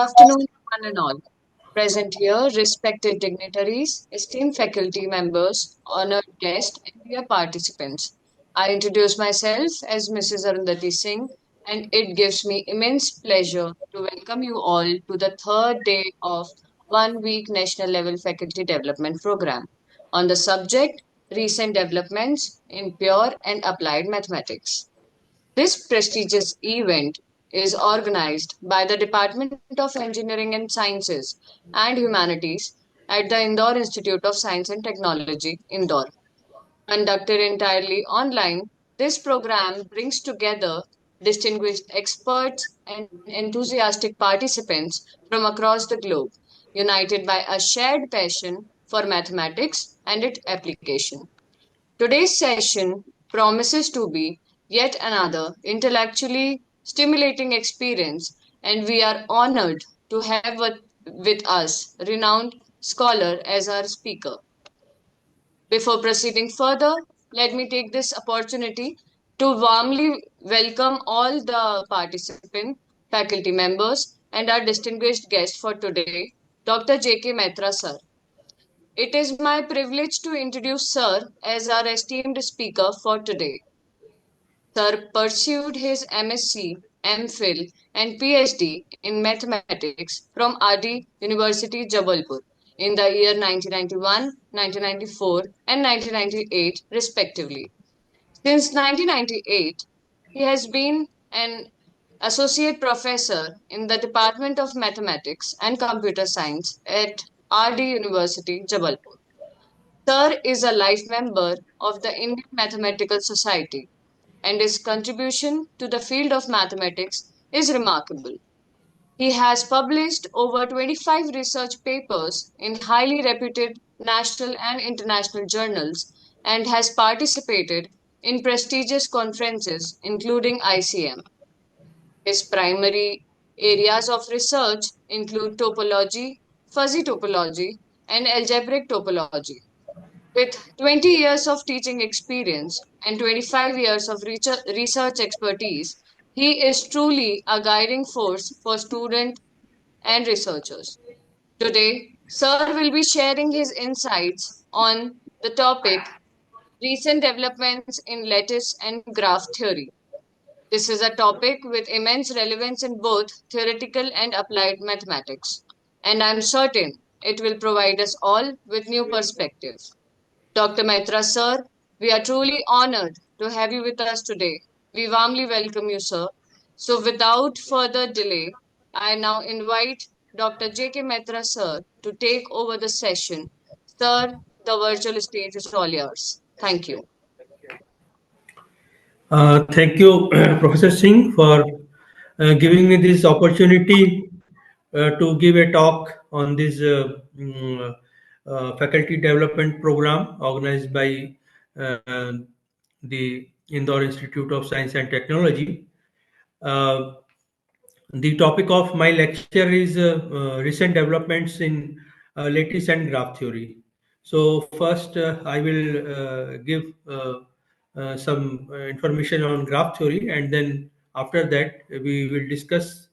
afternoon, one and all. Present here, respected dignitaries, esteemed faculty members, honored guests, and dear participants. I introduce myself as Mrs. Arundhati Singh, and it gives me immense pleasure to welcome you all to the third day of 1 week National Level Faculty Development Program on the subject Recent Developments in Pure and Applied Mathematics. This prestigious event is organized by the Department of Engineering and Sciences and Humanities at the Indore Institute of Science and Technology, Indore. Conducted entirely online, this program brings together distinguished experts and enthusiastic participants from across the globe, united by a shared passion for mathematics and its application. Today's session promises to be yet another intellectually stimulating experience, and we are honored to have with us renowned scholar as our speaker. Before proceeding further, let me take this opportunity to warmly welcome all the participant faculty members and our distinguished guest for today, Dr. J.K. Mehta sir. It is my privilege to introduce Sir as our esteemed speaker for today. Sir pursued his MSc, MPhil, and PhD in mathematics from RD University, Jabalpur in the year 1991, 1994, and 1998, respectively. Since 1998, he has been an associate professor in the Department of Mathematics and Computer Science at RD University, Jabalpur. Sir is a life member of the Indian Mathematical Society, and his contribution to the field of mathematics is remarkable. He has published over 25 research papers in highly reputed national and international journals and has participated in prestigious conferences, including ICM. His primary areas of research include topology, fuzzy topology, and algebraic topology. With 20 years of teaching experience and 25 years of research expertise, he is truly a guiding force for students and researchers. Today, Sir will be sharing his insights on the topic recent developments in lattice and graph theory. This is a topic with immense relevance in both theoretical and applied mathematics, and I'm certain it will provide us all with new perspectives. Dr. Maitra, sir, we are truly honored to have you with us today. We warmly welcome you, sir. So, without further delay, I now invite Dr. J.K. Maitra, sir, to take over the session. Sir, the virtual stage is all yours. Thank you. Thank you, Professor Singh, for giving me this opportunity to give a talk on this faculty development program organized by uh, the Indore Institute of Science and Technology. Uh, the topic of my lecture is recent developments in lattice and graph theory. So first, I will give some information on graph theory, and then after that, we will discuss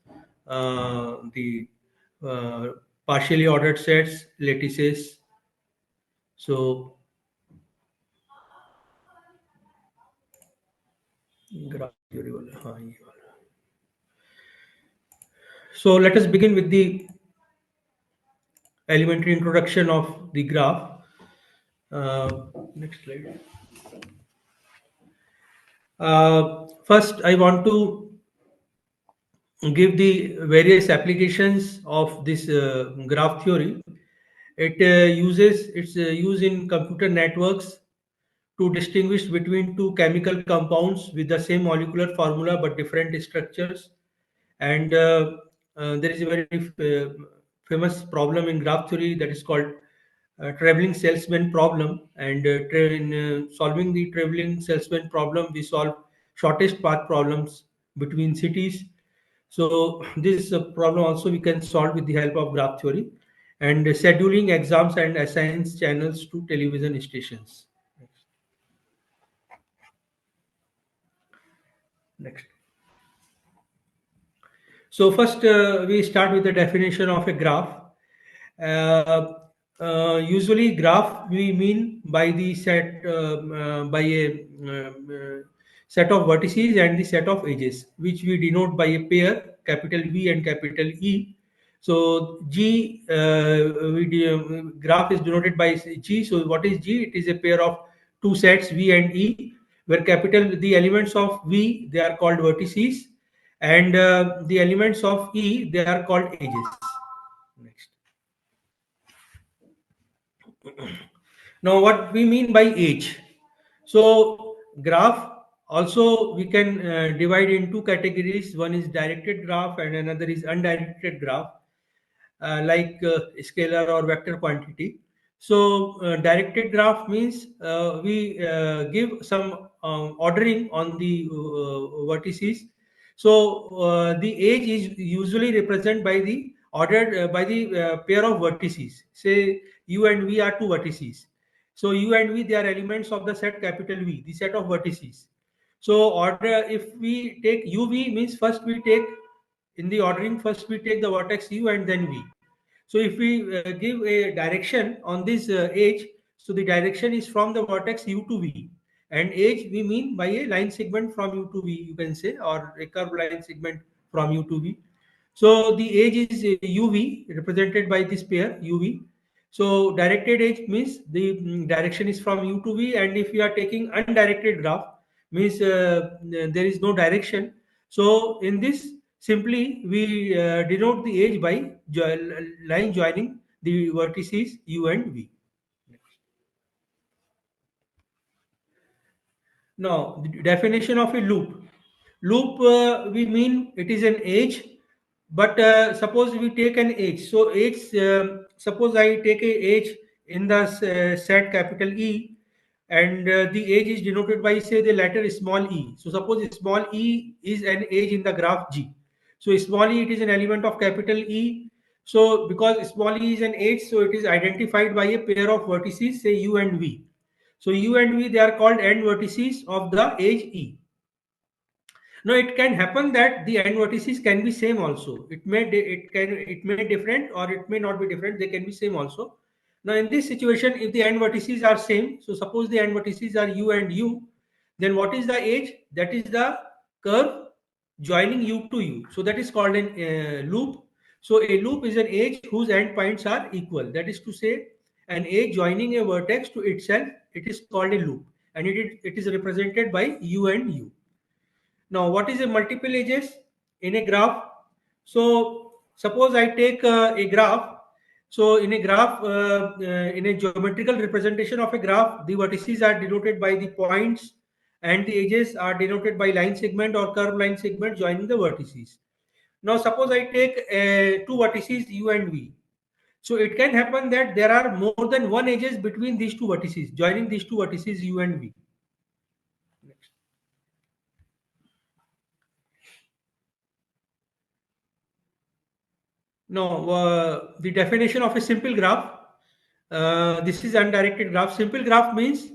the uh, partially ordered sets, lattices. So graph theory. हाँ, ये वाला. So let us begin with the elementary introduction of the graph. Next slide. First, I want to give the various applications of this graph theory. It's used in computer networks to distinguish between two chemical compounds with the same molecular formula but different structures. And there is a very famous problem in graph theory that is called traveling salesman problem. And in solving the traveling salesman problem, we solve shortest path problems between cities. So this problem also we can solve with the help of graph theory, and scheduling exams and assigns channels to television stations. Next. So first, we start with the definition of a graph. Uh, Usually, graph we mean by the set by a set of vertices and the set of edges, which we denote by a pair, capital V and capital E. So G, graph is denoted by G. So what is G? It is a pair of two sets V and E, where capital the elements of V they are called vertices, and the elements of E they are called edges. Next. Now, what we mean by age? So, graph also we can divide in two categories. One is directed graph, and another is undirected graph, like scalar or vector quantity. So, directed graph means we give some ordering on the vertices. So, the age is usually represented by the ordered by the pair of vertices. Say U and V are two vertices. So U and V they are elements of the set capital V, the set of vertices. So order if we take UV means first we take in the ordering first we take the vertex U and then V. So if we give a direction on this edge, so the direction is from the vertex U to V, and edge we mean by a line segment from U to V, you can say, or a curved line segment from U to V. So the edge is UV represented by this pair UV. So directed edge means the direction is from U to V, and if you are taking undirected graph means there is no direction. So in this simply we denote the edge by line joining the vertices U and V. Now, the definition of a loop. Loop, we mean it is an edge, but suppose we take an edge. So, edge, suppose I take a edge in the set capital E, and the edge is denoted by, say, the letter small e. So, suppose small e is an edge in the graph G. So, small e, it is an element of capital E. So, because small e is an edge, so it is identified by a pair of vertices, say U and V. So U and V they are called end vertices of the edge E. Now it can happen that the end vertices can be same also. It may different or it may not be different. They can be same also. Now in this situation, if the end vertices are same, so suppose the end vertices are U and U, then what is the edge? That is the curve joining U to U. So that is called an loop. So a loop is an edge whose end points are equal. That is to say, an edge joining a vertex to itself, it is called a loop, and it is represented by U and U. Now, what is a multiple edges in a graph? So, suppose I take a graph. So, in a graph, in a geometrical representation of a graph, the vertices are denoted by the points, and the edges are denoted by line segment or curved line segment joining the vertices. Now, suppose I take two vertices U and V. So, it can happen that there are more than one edges between these two vertices, joining these two vertices U and V. No, the definition of a simple graph. This is undirected graph. Simple graph means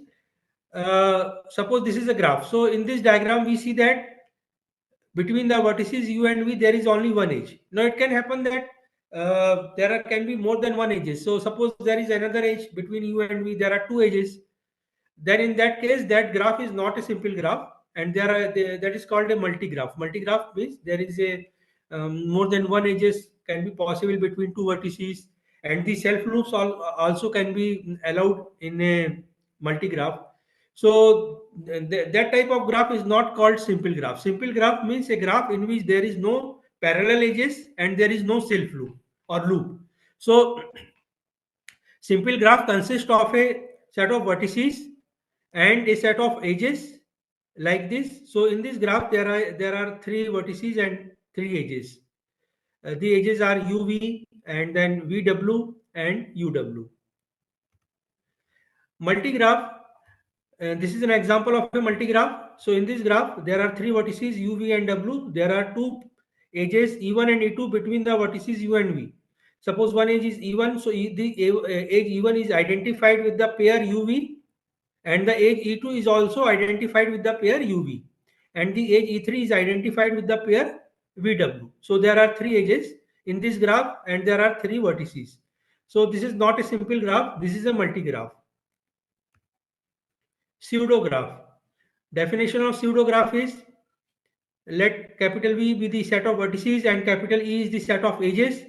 suppose this is a graph. So in this diagram, we see that between the vertices U and V, there is only one edge. Now it can happen that can be more than one edges. So suppose there is another edge between U and V, there are two edges. Then in that case, that graph is not a simple graph, and that is called a multi-graph. Multi-graph means there is a more than one edges can be possible between two vertices, and the self loops also can be allowed in a multi-graph. So that type of graph is not called simple graph. Simple graph means a graph in which there is no parallel edges and there is no self loop or loop. So simple graph consists of a set of vertices and a set of edges like this. So in this graph, there are three vertices and three edges. The edges are UV and then VW and UW. Multigraph. This is an example of a multigraph. So in this graph, there are three vertices UV and W. There are two edges E1 and E2 between the vertices U and V. Suppose one edge is E1, so the edge E1 is identified with the pair UV, and the edge E2 is also identified with the pair UV, and the edge E3 is identified with the pair VW. So there are three edges in this graph and there are three vertices. So this is not a simple graph, this is a multi-graph. Pseudograph. Definition of pseudograph is, let capital V be the set of vertices and capital E is the set of edges,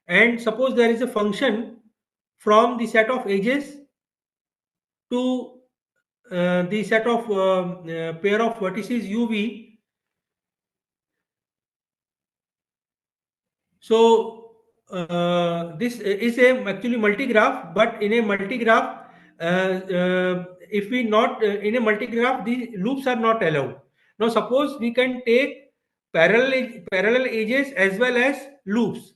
and suppose there is a function from the set of edges to the set of pair of vertices UV. So this is a actually multi-graph, but in a multi-graph, if we not in a multi-graph, the loops are not allowed. Now suppose we can take parallel edges as well as loops.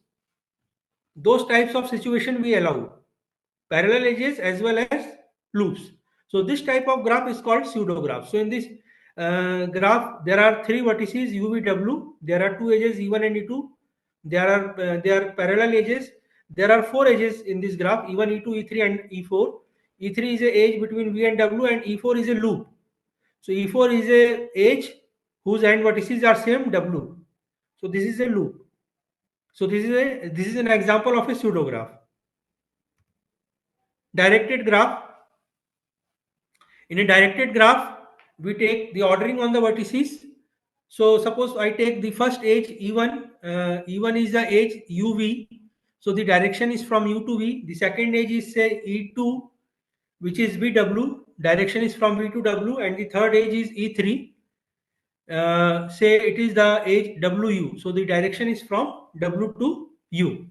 Those types of situation we allow, parallel edges as well as loops. So this type of graph is called pseudograph. So in this graph, there are three vertices UVW. There are two edges E1 and E2. There are parallel edges. There are four edges in this graph: E1, E2, E3, and E4. E3 is a edge between V and W, and E4 is a loop. So E4 is a edge whose end vertices are same W. So this is a loop. So this is an example of a pseudograph. Directed graph. In a directed graph, we take the ordering on the vertices. So suppose I take the first edge E1. E1 is the edge UV. So the direction is from U to V. The second edge is say E2, which is VW. Direction is from V to W. And the third edge is E3. Say it is the edge WU. So the direction is from W to U.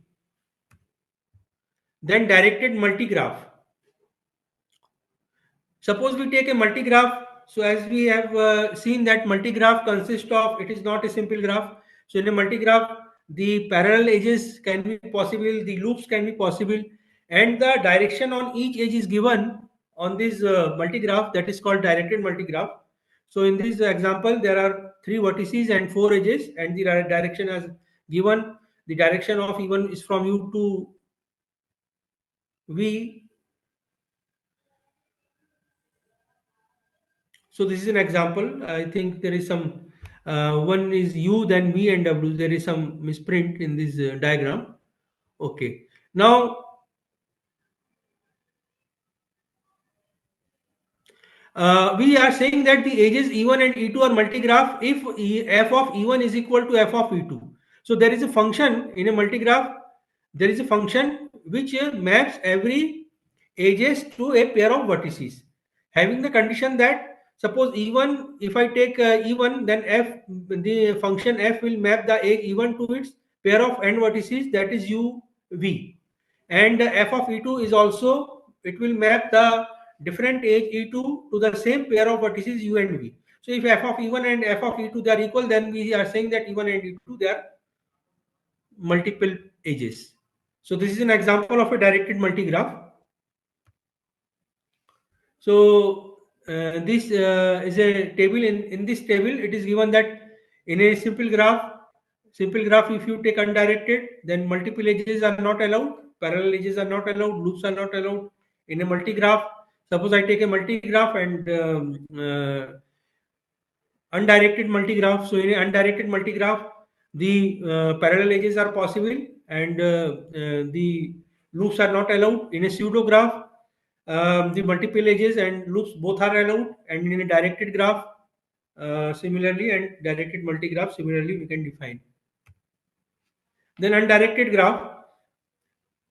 Then directed multigraph. Suppose we take a multigraph. So as we have seen that multigraph consists of, it is not a simple graph. So in a multigraph, the parallel edges can be possible, the loops can be possible, and the direction on each edge is given on this multigraph, that is called directed multigraph. So in this example, there are three vertices and four edges, and the direction as given. The direction of E1 is from U to V. So this is an example. I think there is some one is U, then V and W. There is some misprint in this diagram. Okay. Now we are saying that the edges E1 and E2 are multigraph if f of E1 is equal to f of E2. So there is a function in a multigraph. There is a function which maps every edges to a pair of vertices, having the condition that suppose E1, if I take E1, then f, the function f will map the edge E1 to its pair of end vertices, that is U V, and f of E2 is also, it will map the different edge E2 to the same pair of vertices U and V. So if f of E1 and f of E2 they are equal, then we are saying that E1 and E2 they are multiple edges. So this is an example of a directed multigraph. So this is a table. In this table, it is given that in a simple graph, if you take undirected, then multiple edges are not allowed, parallel edges are not allowed, loops are not allowed. In a multi-graph, suppose I take a multi-graph and undirected multi-graph. So in an undirected multi-graph, the parallel edges are possible and the loops are not allowed. In a pseudo-graph, the multiple edges and loops both are allowed, and in a directed graph, similarly, and directed multi-graph, similarly, we can define. Then undirected graph.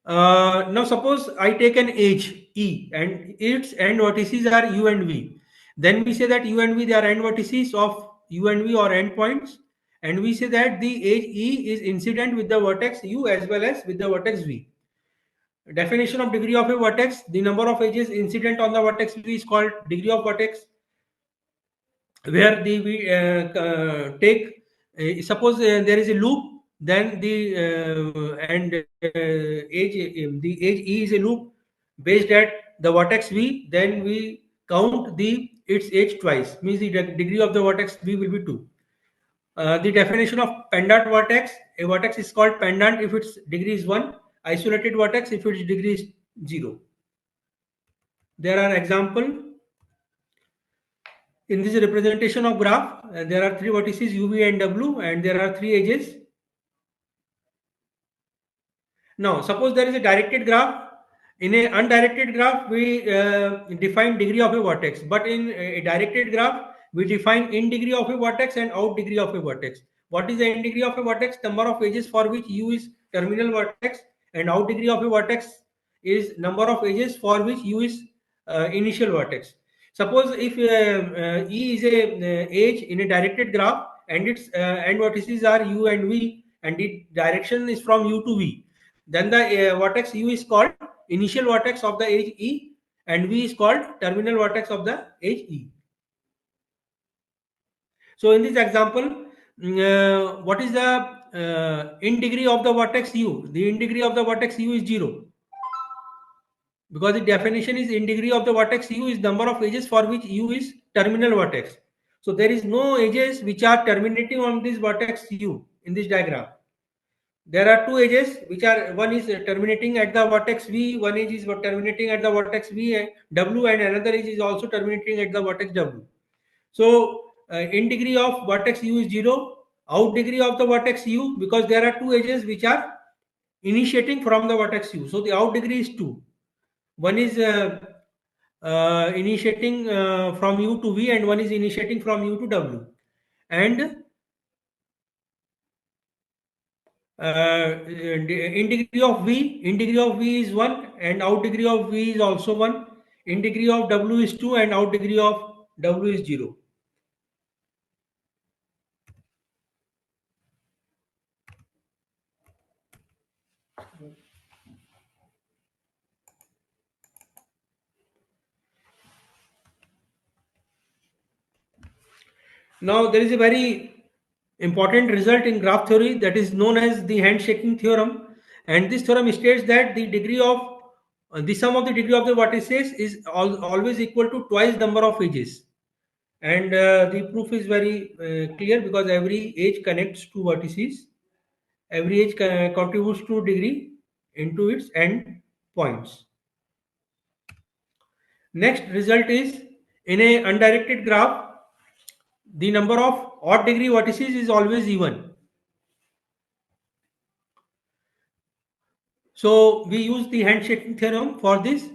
Now suppose I take an edge E and its end vertices are U and V. Then we say that U and V, they are end vertices of U and V or end points, and we say that the edge E is incident with the vertex U as well as with the vertex V. Definition of degree of a vertex: the number of edges incident on the vertex V is called degree of vertex. Where the we take suppose there is a loop, then the and edge the edge E is a loop based at the vertex V, then we count the its edge twice, means the degree of the vertex V will be 2. The definition of pendant vertex: a vertex is called pendant if its degree is 1, isolated vertex if its degree is 0. There are example. In this representation of graph, there are three vertices UV and W, and there are three edges. Now, suppose there is a directed graph. In a undirected graph, we define degree of a vertex, but in a directed graph, we define in degree of a vertex and out degree of a vertex. What is the in degree of a vertex? Number of edges for which U is terminal vertex, and out degree of a vertex is number of edges for which U is initial vertex. Suppose if E is a edge in a directed graph, and its end vertices are U and V, and the direction is from U to V, then the vertex U is called initial vertex of the edge E, and V is called terminal vertex of the edge E. So in this example, what is the in degree of the vertex U? The in degree of the vertex U is 0, because the definition is in degree of the vertex U is number of edges for which U is terminal vertex. So there is no edges which are terminating on this vertex U in this diagram. There are two edges which are, one is terminating at the vertex V, one edge is terminating at the vertex V and W, and another edge is also terminating at the vertex W. So in degree of vertex U is 0, out degree of the vertex U, because there are two edges which are initiating from the vertex U. So the out degree is 2. One is initiating from U to V, and one is initiating from U to W. And in degree of V is 1, and out degree of V is also 1. In degree of W is 2, and out degree of W is 0. Now there is a very important result in graph theory that is known as the handshaking theorem, and this theorem states that the degree of the sum of the degree of the vertices is always equal to twice number of edges. And the proof is very clear, because every edge connects two vertices. Every edge contributes to degree into its end points. Next result is, in a undirected graph, the number of odd degree vertices is always even. So we use the handshaking theorem for this.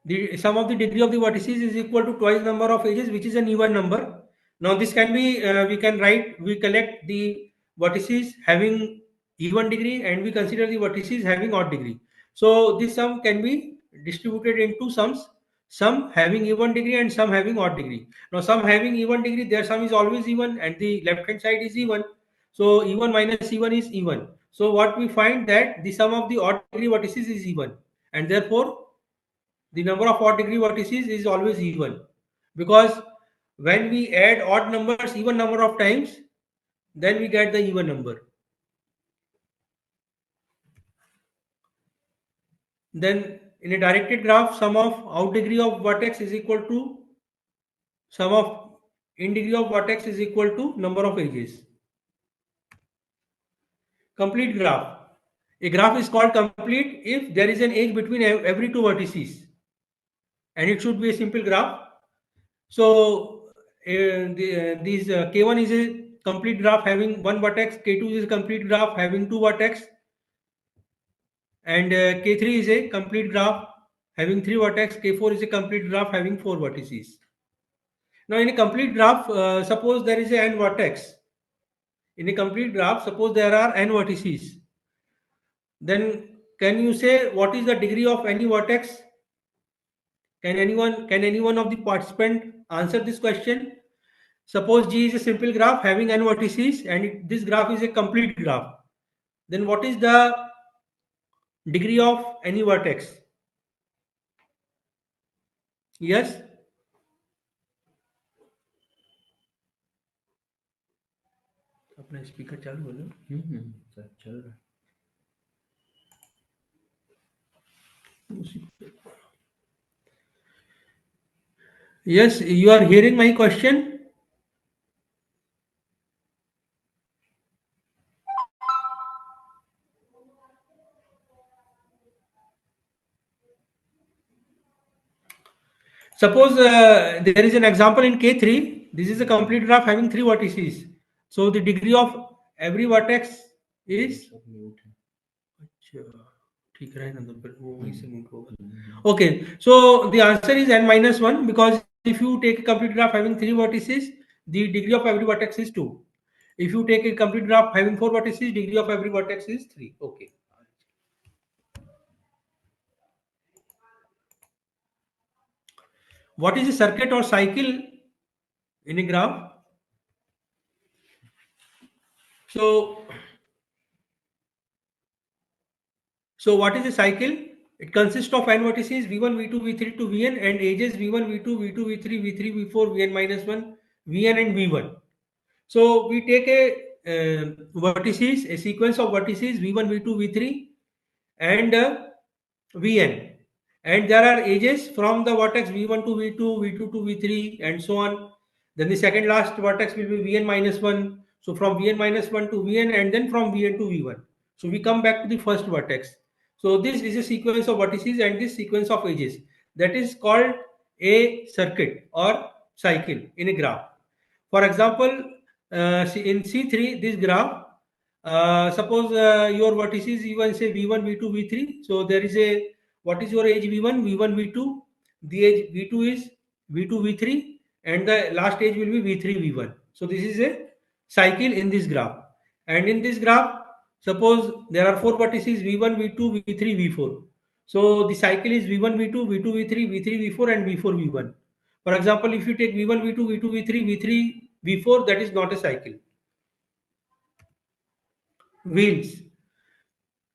The sum of the degree of the vertices is equal to twice number of edges, which is an even number. Now this can be we collect the vertices having even degree, and we consider the vertices having odd degree. So this sum can be distributed into sums, some having even degree and some having odd degree. Now some having even degree, their sum is always even, and the left hand side is even. So even minus even is even. So what we find, that the sum of the odd degree vertices is even, and therefore the number of odd degree vertices is always even, because when we add odd numbers even number of times, then we get the even number. Then in a directed graph, sum of out degree of vertex is equal to sum of in degree of vertex is equal to number of edges. Complete graph. A graph is called complete if there is an edge between every two vertices, and it should be a simple graph. So K1 is a complete graph having one vertex, K2 is a complete graph having two vertex, and K3 is a complete graph having three vertex, K4 is a complete graph having four vertices. Now in a complete graph, suppose there is a n vertex. In a complete graph, suppose there are n vertices. Then can you say what is the degree of any vertex? Can anyone of the participant answer this question? Suppose G is a simple graph having n vertices, and this graph is a complete graph. Then what is the degree of any vertex? Yes? अपना speaker चालू हो ना? Sir चल रहा है. Yes, you are hearing my question? Suppose there is an example in K3. This is a complete graph having three vertices. So the degree of every vertex is. अच्छा, ठीक है ना, तो फिर वो वहीं से move होगा. Okay, so the answer is n minus 1 because if you take a complete graph having three vertices, the degree of every vertex is 2. If you take a complete graph having four vertices, degree of every vertex is 3. Okay. What is a circuit or cycle in a graph? So, so what is a cycle? It consists of n vertices v1, v2, v3 to vn and edges v1, v2, v2, v3, v3, v4, vn minus 1, vn and v1. So we take a vertices, a sequence of vertices v1, v2, v3 and vn. And there are edges from the vertex v1 to v2, v2 to v3 and so on. Then the second last vertex will be vn minus 1. So from vn minus 1 to vn and then from vn to v1. So we come back to the first vertex. So this is a sequence of vertices and this sequence of edges. That is called a circuit or cycle in a graph. For example, in C3, this graph, suppose your vertices, you can say V1, V2, V3. So there is a, what is your age V1, V1, V2, the age V2 is V2, V3, and the last age will be V3, V1. So this is a cycle in this graph. And in this graph, suppose there are four vertices V1, V2, V3, V4. So the cycle is V1, V2, V2, V3, V3, V4, and V4, V1. For example, if you take V1, V2, V2, V3, V3, V4, that is not a cycle. Wheels.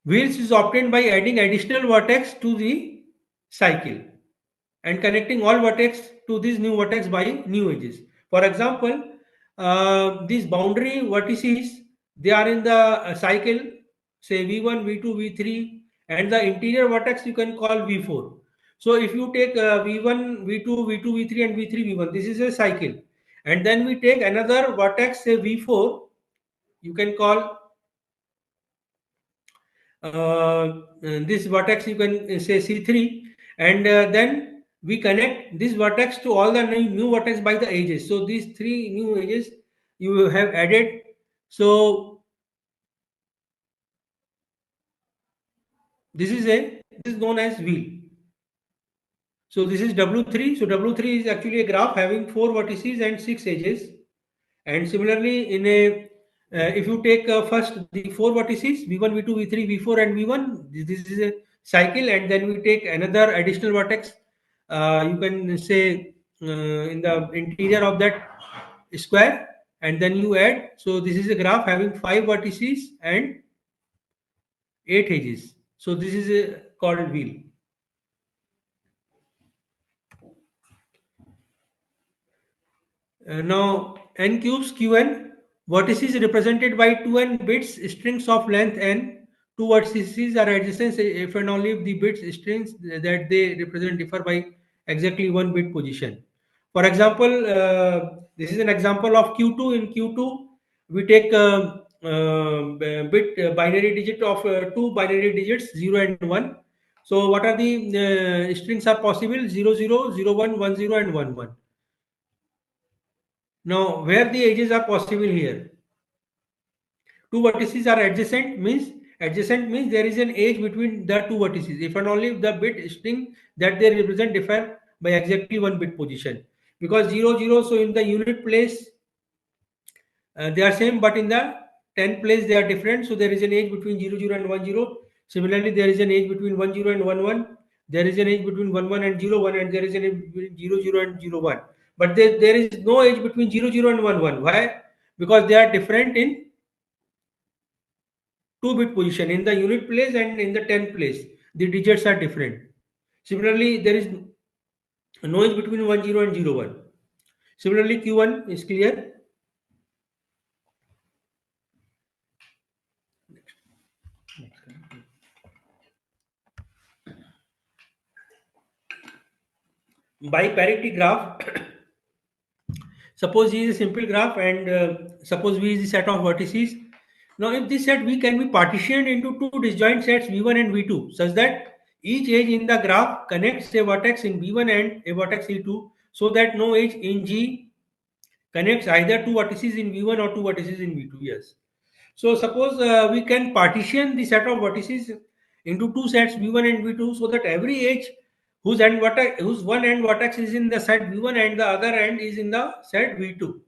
Wheels is obtained by adding additional vertex to the cycle and connecting all vertex to this new vertex by new edges. For example, these boundary vertices, they are in the cycle, say V1, V2, V3, and the interior vertex you can call V4. So if you take V1, V2, V2, V3, and V3, V1, this is a cycle. And then we take another vertex, say V4, you can call this vertex, you can say C3, and then we connect this vertex to all the new vertex by the edges. So these three new edges you have added. So this is known as wheel. So this is W3. So W3 is actually a graph having four vertices and six edges. And similarly, in a if you take first the four vertices V1, V2, V3, V4, and V1, this is a cycle, and then we take another additional vertex. You can say in the interior of that square, and then you add. So this is a graph having five vertices and eight edges. So this is called wheel. Now n cubes Qn vertices represented by 2n bits strings of length n. Two vertices are adjacent if and only if the bits strings that they represent differ by exactly one bit position. For example, this is an example of Q2. In Q2, we take bit binary digit of two binary digits 0 and 1. So what are the strings are possible? 0, 0, 0, 1, 1, 0, and 1, 1. Now, where the edges are possible here? Two vertices are adjacent means there is an edge between the two vertices. If and only if the bit string that they represent differ by exactly one bit position. Because 0, 0, so in the unit place they are same, but in the 10 place they are different. So there is an edge between 0, 0 and 1, 0. Similarly, there is an edge between 1, 0 and 1, 1. There is an edge between 1, 1 and 0, 1, and there is an edge between 0, 0 and 0, 1. But there is no edge between 0, 0 and 1, 1. Why? Because they are different in 2-bit position. In the unit place and in the 10 place, the digits are different. Similarly, there is no edge between 1, 0 and 0, 1. Similarly, Q1 is clear. By parity graph, suppose V is a simple graph and suppose V is the set of vertices. Now, if this set V can be partitioned into two disjoint sets V1 and V2 such that Each edge in the graph connects a vertex in V1 and a vertex E2 so that no edge in G connects either two vertices in V1 or two vertices in V2. Yes. So suppose we can partition the set of vertices into two sets V1 and V2 so that every edge whose one end vertex is in the set V1 and the other end is in the set V2.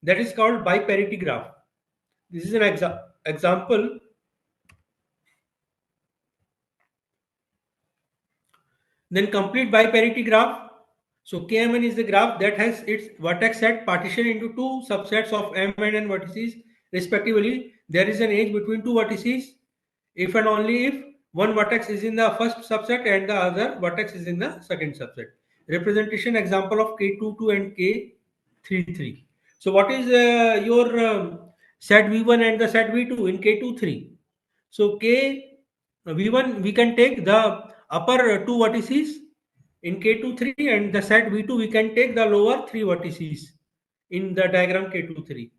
That is called biparity graph. This is an example. Then complete biparity graph. So KMN is the graph that has its vertex set partitioned into two subsets of M and N vertices respectively. There is an edge between two vertices if and only if one vertex is in the first subset and the other vertex is in the second subset. Representation example of K22 and K33. So what is your set V1 and the set V2 in K23? So K V1 we can take the upper two vertices in K23 and the set V2 we can take the lower three vertices in the diagram K23.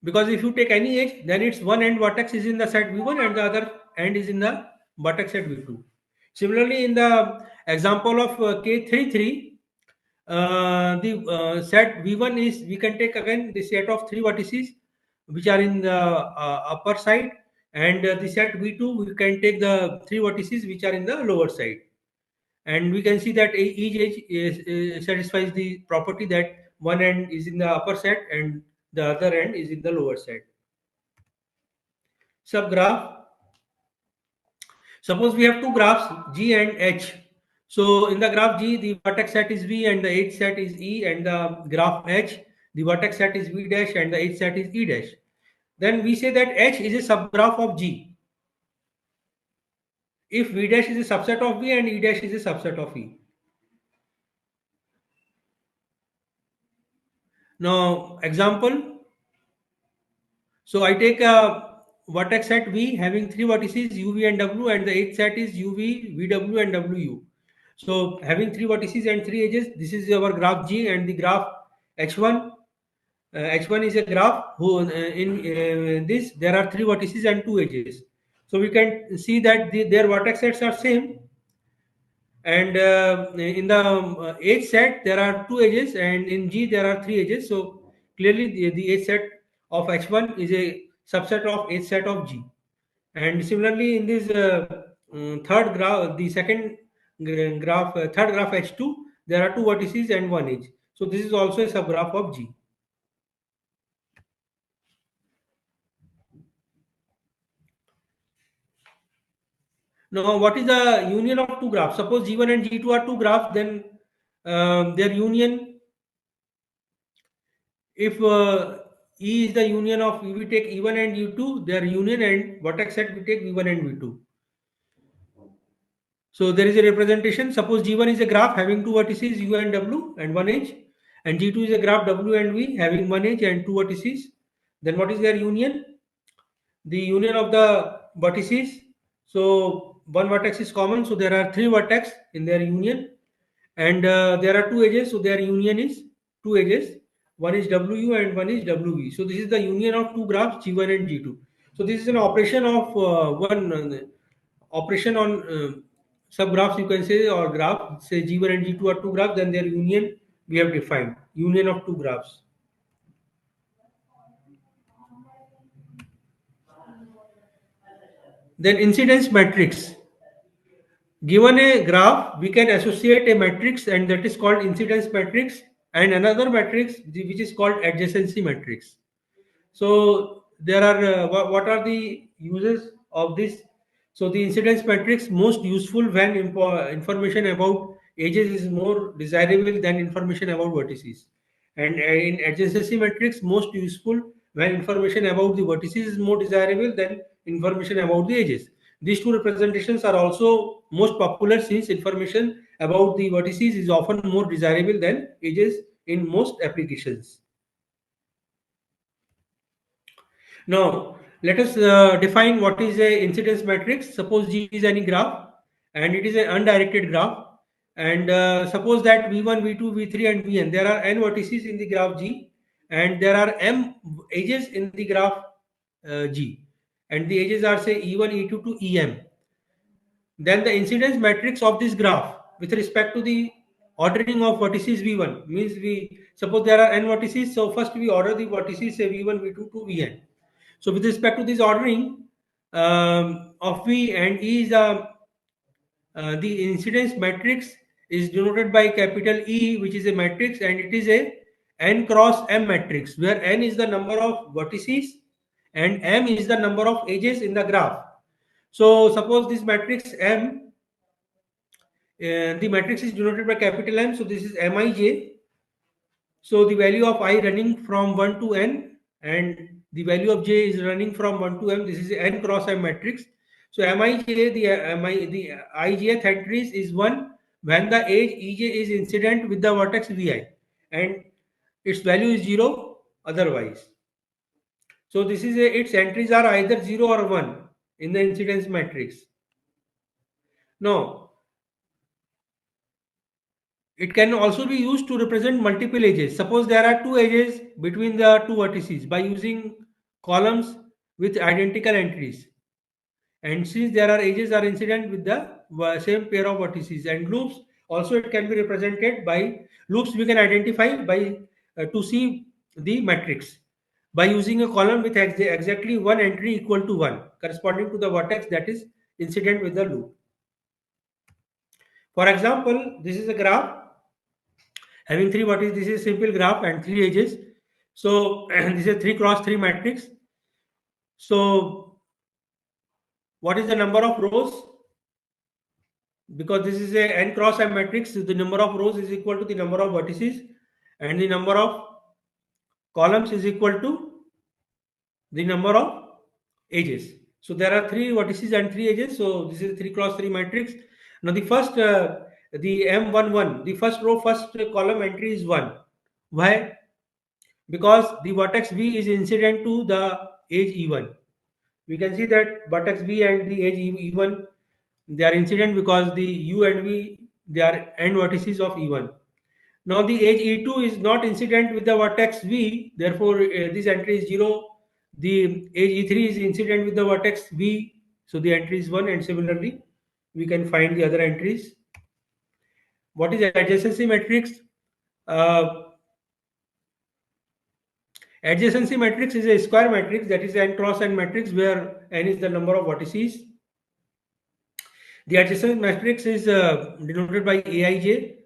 Because if you take any edge, then its one end vertex is in the set V1 and the other end is in the vertex set V2. Similarly, in the example of K33, the set V1 is, we can take again the set of three vertices which are in the upper side, and the set V2 we can take the three vertices which are in the lower side. And we can see that each edge satisfies the property that one end is in the upper set and the other end is in the lower set. Subgraph. Suppose we have two graphs G and H. So in the graph G, the vertex set is V and the edge set is E, and the graph H, the vertex set is V dash and the edge set is E dash. Then we say that H is a subgraph of G if V dash is a subset of V and E dash is a subset of E. Now, example. So I take a vertex set V having three vertices UV and W, and the edge set is UV, VW, and WU. So having three vertices and three edges, this is our graph G, and the graph H1. H1 is a graph who in this there are three vertices and two edges. So we can see that their vertex sets are same, and in the edge set there are two edges, and in G there are three edges. So clearly the edge set of H1 is a subset of edge set of G. And similarly in this third graph, the second graph, third graph H2, there are two vertices and one edge. So this is also a subgraph of G. Now, what is the union of two graphs? Suppose G1 and G2 are two graphs, then their union, if E is the union of, we take E1 and E2, their union, and vertex set we take V1 and V2. So there is a representation. Suppose G1 is a graph having two vertices U and W and one edge, and G2 is a graph W and V having one edge and two vertices. Then what is their union? The union of the vertices. So one vertex is common, so there are three vertex in their union, and there are two edges, so their union is two edges. One is WU and one is WV. So this is the union of two graphs G1 and G2. So this is an operation of one operation on subgraphs, you can say, or graph. Say G1 and G2 are two graphs, then their union we have defined, union of two graphs. Then incidence matrix. Given a graph, we can associate a matrix, and that is called incidence matrix, and another matrix which is called adjacency matrix. So there are what are the uses of this? So the incidence matrix most useful when information about edges is more desirable than information about vertices, and in adjacency matrix most useful when information about the vertices is more desirable than information about the edges. These two representations are also most popular since information about the vertices is often more desirable than edges in most applications. Now, let us define what is a incidence matrix. Suppose G is any graph and it is an undirected graph. And suppose that V1, V2, V3, and Vn, there are n vertices in the graph G, and there are m edges in the graph G. And the edges are say E1, E2 to EM. Then the incidence matrix of this graph with respect to the ordering of vertices V1 means we suppose there are n vertices. So first we order the vertices say V1, V2 to Vn. So with respect to this ordering of V and E is the incidence matrix is denoted by capital E, which is a matrix, and it is a n cross m matrix, where n is the number of vertices and m is the number of edges in the graph. So suppose this matrix M, the matrix is denoted by capital M. So this is Mij. So the value of I running from 1 to n and the value of j is running from 1 to m. This is n cross m matrix. So Mij, the ijth entries is 1 when the edge Ej is incident with the vertex Vi and its value is 0 otherwise. So this is its entries are either 0 or 1 in the incidence matrix. Now, it can also be used to represent multiple edges. Suppose there are two edges between the two vertices by using columns with identical entries. And since there are edges are incident with the same pair of vertices and loops, also it can be represented by loops we can identify by to see the matrix by using a column with exactly one entry equal to 1 corresponding to the vertex that is incident with the loop. For example, this is a graph having three vertices. This is a simple graph and three edges. So this is a 3 cross 3 matrix. So what is the number of rows? Because this is a n cross m matrix, the number of rows is equal to the number of vertices and the number of columns is equal to the number of edges. So there are three vertices and three edges. So this is 3 cross 3 matrix. Now the first, the M11, the first row, first column entry is 1. Why? Because the vertex V is incident to the edge E1. We can see that vertex V and the edge E1, they are incident because the U and V, they are end vertices of E1. Now the edge E2 is not incident with the vertex V, therefore this entry is 0. The edge E3 is incident with the vertex V, so the entry is 1, and similarly we can find the other entries. What is adjacency matrix? Uh, Adjacency matrix is a square matrix, that is n cross n matrix where n is the number of vertices. The adjacent matrix is denoted by Aij.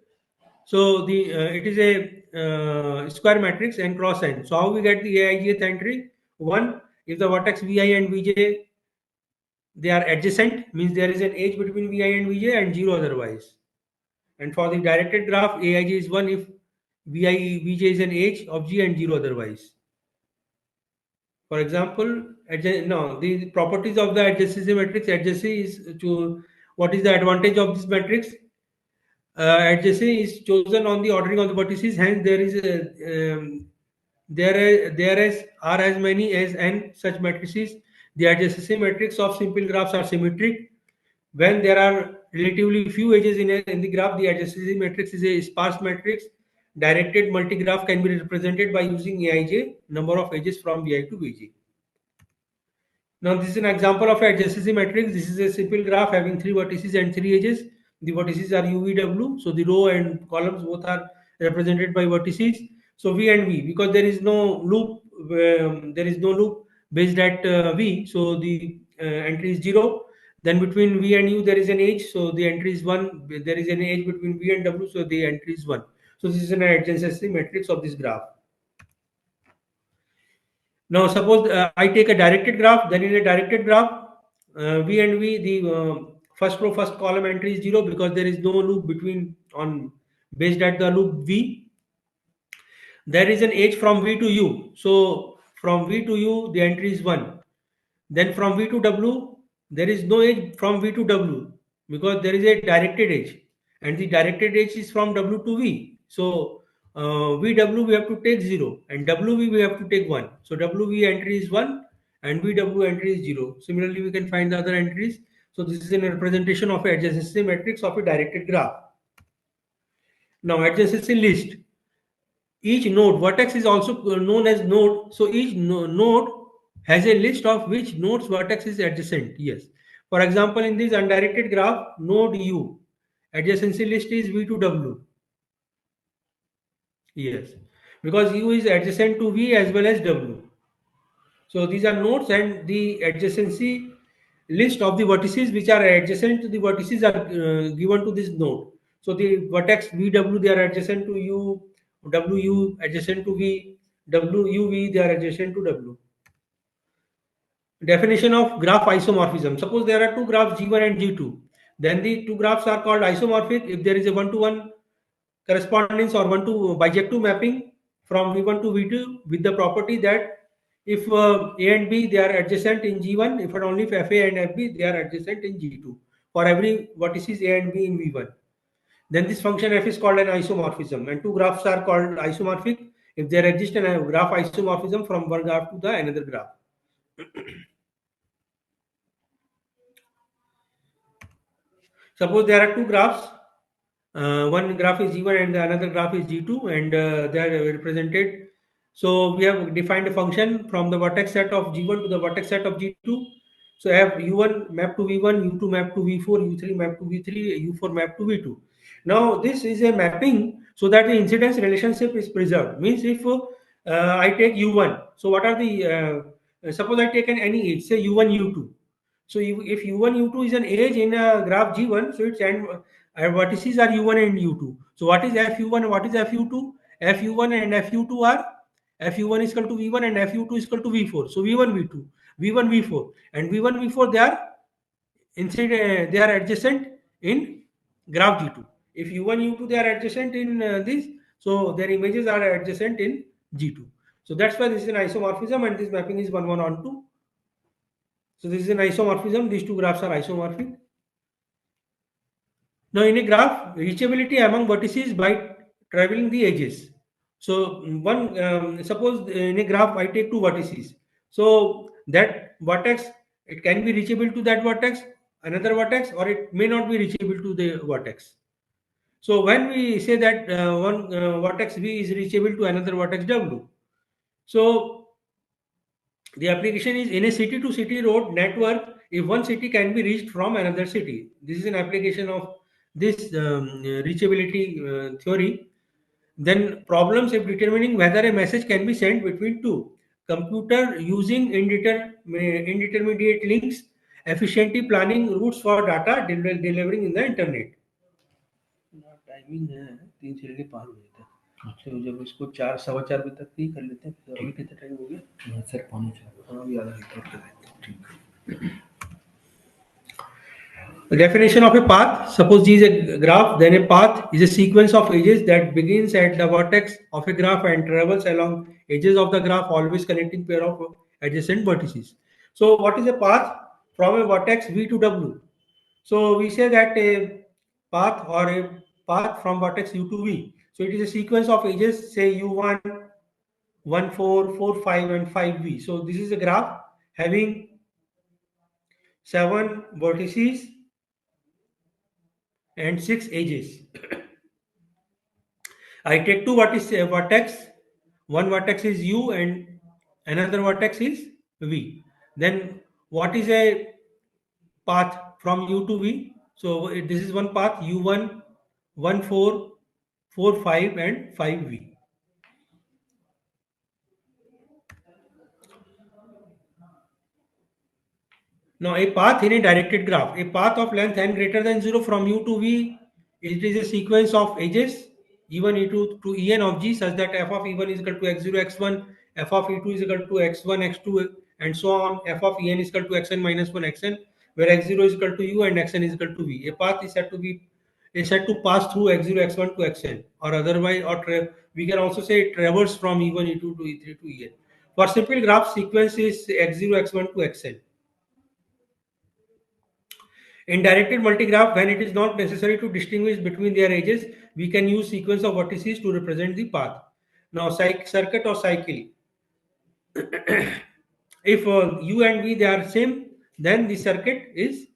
So the it is a square matrix n cross n. So how we get the Aijth entry? 1, if the vertex Vi and Vj they are adjacent, means there is an edge between Vi and Vj, and 0 otherwise. And for the directed graph, Aij is 1 if Vj is an edge of G and 0 otherwise. For example, no, the properties of the adjacency matrix. Adjacency is to what is the advantage of this matrix? Adjacency is chosen on the ordering of the vertices. Hence, there is there is are as many as n such matrices. The adjacency matrix of simple graphs are symmetric. When there are relatively few edges in the graph, the adjacency matrix is a sparse matrix. Directed multigraph can be represented by using Aij, number of edges from Vi to Vj. Now this is an example of a adjacency matrix. This is a simple graph having three vertices and three edges. The vertices are UVW, so the row and columns both are represented by vertices. So V and V, because there is no loop, based at V, so the entry is 0. Then between V and U there is an edge, so the entry is 1. There is an edge between V and W, so the entry is 1. So this is an adjacency matrix of this graph. Now, suppose I take a directed graph, then in a directed graph, V and V, the first row, first column entry is 0 because there is no loop between on based at the loop V. There is an edge from V to U. So, from V to U, the entry is 1. Then from V to W, there is no edge from V to W because there is a directed edge, and the directed edge is from W to V. So VW we have to take 0 and WV we have to take 1. So WV entry is 1 and VW entry is 0. Similarly, we can find the other entries. So this is a representation of a adjacency matrix of a directed graph. Now adjacency list. Each node, vertex is also known as node. So each node has a list of which node's vertex is adjacent. Yes. For example, in this undirected graph, node U, adjacency list is V to W. Yes, because U is adjacent to V as well as W. So these are nodes, and the adjacency list of the vertices which are adjacent to the vertices are given to this node. So the vertex VW, they are adjacent to U, WU adjacent to V, WUV, they are adjacent to W. Definition of graph isomorphism. Suppose there are two graphs G1 and G2. Then the two graphs are called isomorphic if there is a one-to-one correspondence or one to bijective mapping from V1 to V2 with the property that if A and B, they are adjacent in G1, if and only if FA and FB, they are adjacent in G2 for every vertices A and B in V1. Then this function F is called an isomorphism, and two graphs are called isomorphic if there exists a graph isomorphism from one graph to the another graph. Suppose there are two graphs. One graph is G1 and the another graph is G2, and they are represented. So we have defined a function from the vertex set of G1 to the vertex set of G2. So I have U1 map to V1, U2 map to V4, U3 map to V3, U4 map to V2. Now this is a mapping so that the incidence relationship is preserved. Means if I take U1, so what are the suppose I take any age, say U1, U2. So if U1, U2 is an age in a graph G1, so its end vertices are U1 and U2. So what is FU1 and what is FU2? FU1 and FU2 are FU1 is equal to V1 and FU2 is equal to V4. So V1, V2, V1, V4, and V1, V4 they are adjacent in graph G2. If U1, U2 they are adjacent in this, so their images are adjacent in G2. So that's why this is an isomorphism, and this mapping is 1, 1 on 2. So this is an isomorphism. These two graphs are isomorphic. Now in a graph, reachability among vertices by traveling the edges. So one suppose in a graph I take two vertices. So that vertex, it can be reachable to that vertex, another vertex, or it may not be reachable to the vertex. So when we say that one vertex V is reachable to another vertex W, so the application is in a city to city road network. If one city can be reached from another city, this is an application of this reachability theory. Then problems if determining whether a message can be sent between two computer using indeterminate links, efficiently planning routes for data delivering in the internet. Timing है 3 से लेके 5 बजे तक तो जब इसको 4 सवा 4 बजे तक ही कर लेते हैं तो अभी कितना टाइम हो गया सर 5:45 हाँ अभी आधा घंटा कर देते हैं ठीक The definition of a path, suppose G is a graph, then a path is a sequence of edges that begins at the vertex of a graph and travels along edges of the graph, always connecting pair of adjacent vertices. So what is a path from a vertex V to W? So we say that a path or a path from vertex U to V. So it is a sequence of edges, say U1, 1, 4, 4, 5 and 5V. So this is a graph having 7 vertices and 6 edges. I take two vertex. One vertex is U and another vertex is V. Then what is a path from U to V? So this is one path U1, 1, 4, 4, 5 and 5V. Now, a path in a directed graph, a path of length n greater than 0 from U to V, it is a sequence of edges E1, E2 to En of G such that f of E1 is equal to x0, x1, f of E2 is equal to x1, x2, and so on. F of En is equal to xn minus 1 xn, where x0 is equal to U and xn is equal to V. A path is said to pass through x0, x1 to xn, or otherwise, we can also say traverse from E1, E2 to E3 to En. For simple graph, sequence is x0, x1 to xn. In directed multigraph, when it is not necessary to distinguish between their edges, we can use sequence of vertices to represent the path. Now, circuit or cycle. If U and V they are same, then the circuit is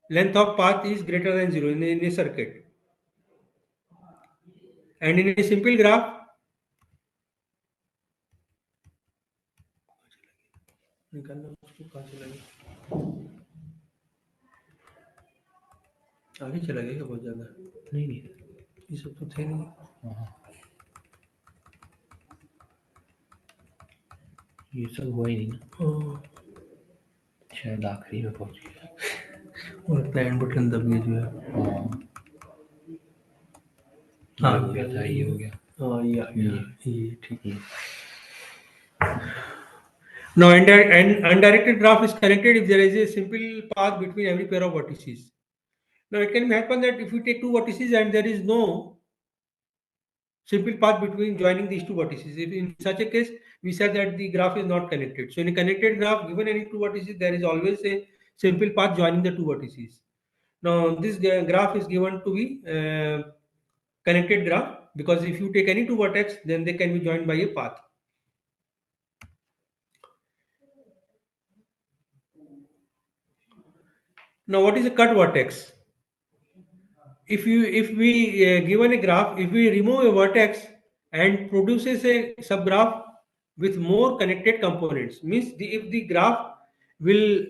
length of path is greater than 0 in a circuit. And in a simple graph, आगे चला गया क्या बहुत ज़्यादा? नहीं नहीं, ये सब तो थे नहीं। हाँ, ये सब हुआ ही नहीं ना, हाँ, शायद आखिरी में पहुंच गया। और प्लान बटन दब गया जो है। हाँ, ये हाँ, हो गया था, ये हो गया, हाँ, ये आ गया, ये ये ठीक। ये Now, and undirected graph is connected if there is a simple path between every pair of vertices. Now, it can happen that if we take two vertices and there is no simple path between joining these two vertices, if in such a case, we said that the graph is not connected. So, in a connected graph, given any two vertices, there is always a simple path joining the two vertices. Now, this graph is given to be connected graph because if you take any two vertex, then they can be joined by a path. Now, what is a cut vertex? If we given a graph, if we remove a vertex and produces a subgraph with more connected components, means if the graph will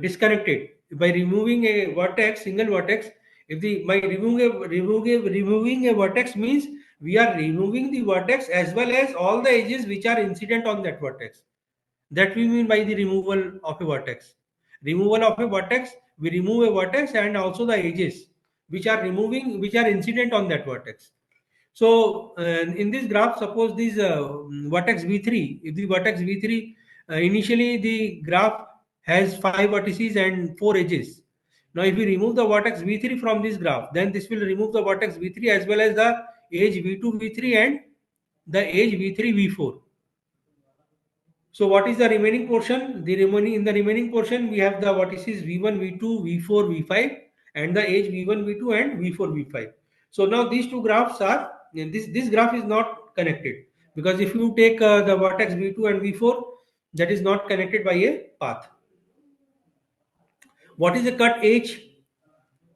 disconnect it by removing a vertex, single vertex. If the by removing a vertex means we are removing the vertex as well as all the edges which are incident on that vertex. That we mean by the removal of a vertex. Removal of a vertex, we remove a vertex and also the edges which are incident on that vertex. So in this graph, suppose this vertex V3, if the vertex V3 initially the graph has 5 vertices and 4 edges. Now, if we remove the vertex V3 from this graph, then this will remove the vertex V3 as well as the edge V2, V3 and the edge V3, V4. So what is the remaining portion? In the remaining portion we have the vertices V1, V2, V4, V5 and the edge V1, V2 and V4, V5. So now these two graphs are this graph is not connected because if you take the vertex V2 and V4, that is not connected by a path. What is a cut edge?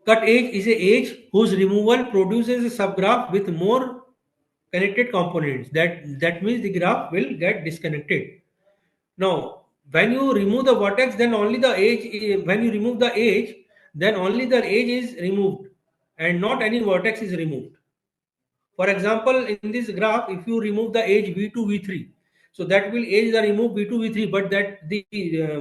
Cut edge is a edge whose removal produces a subgraph with more connected components. That means the graph will get disconnected. Now, when you remove the vertex, then only the edge, when you remove the edge, then only the edge is removed and not any vertex is removed. For example, in this graph, if you remove the edge V2, V3, so that will edge the remove V2, V3, but that the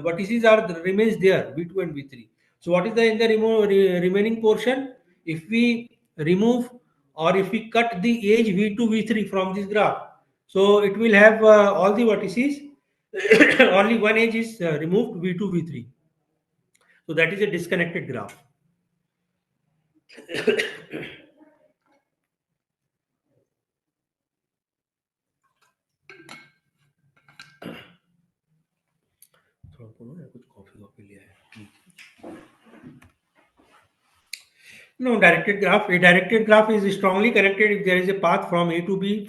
vertices are remains there, V2 and V3. So what is the in the remaining portion? If we remove or if we cut the edge V2, V3 from this graph, so it will have all the vertices. Only one edge is removed, V2, V3. So that is a disconnected graph. कुछ coffee लिया है. No, directed graph. A directed graph is strongly connected if there is a path from A to B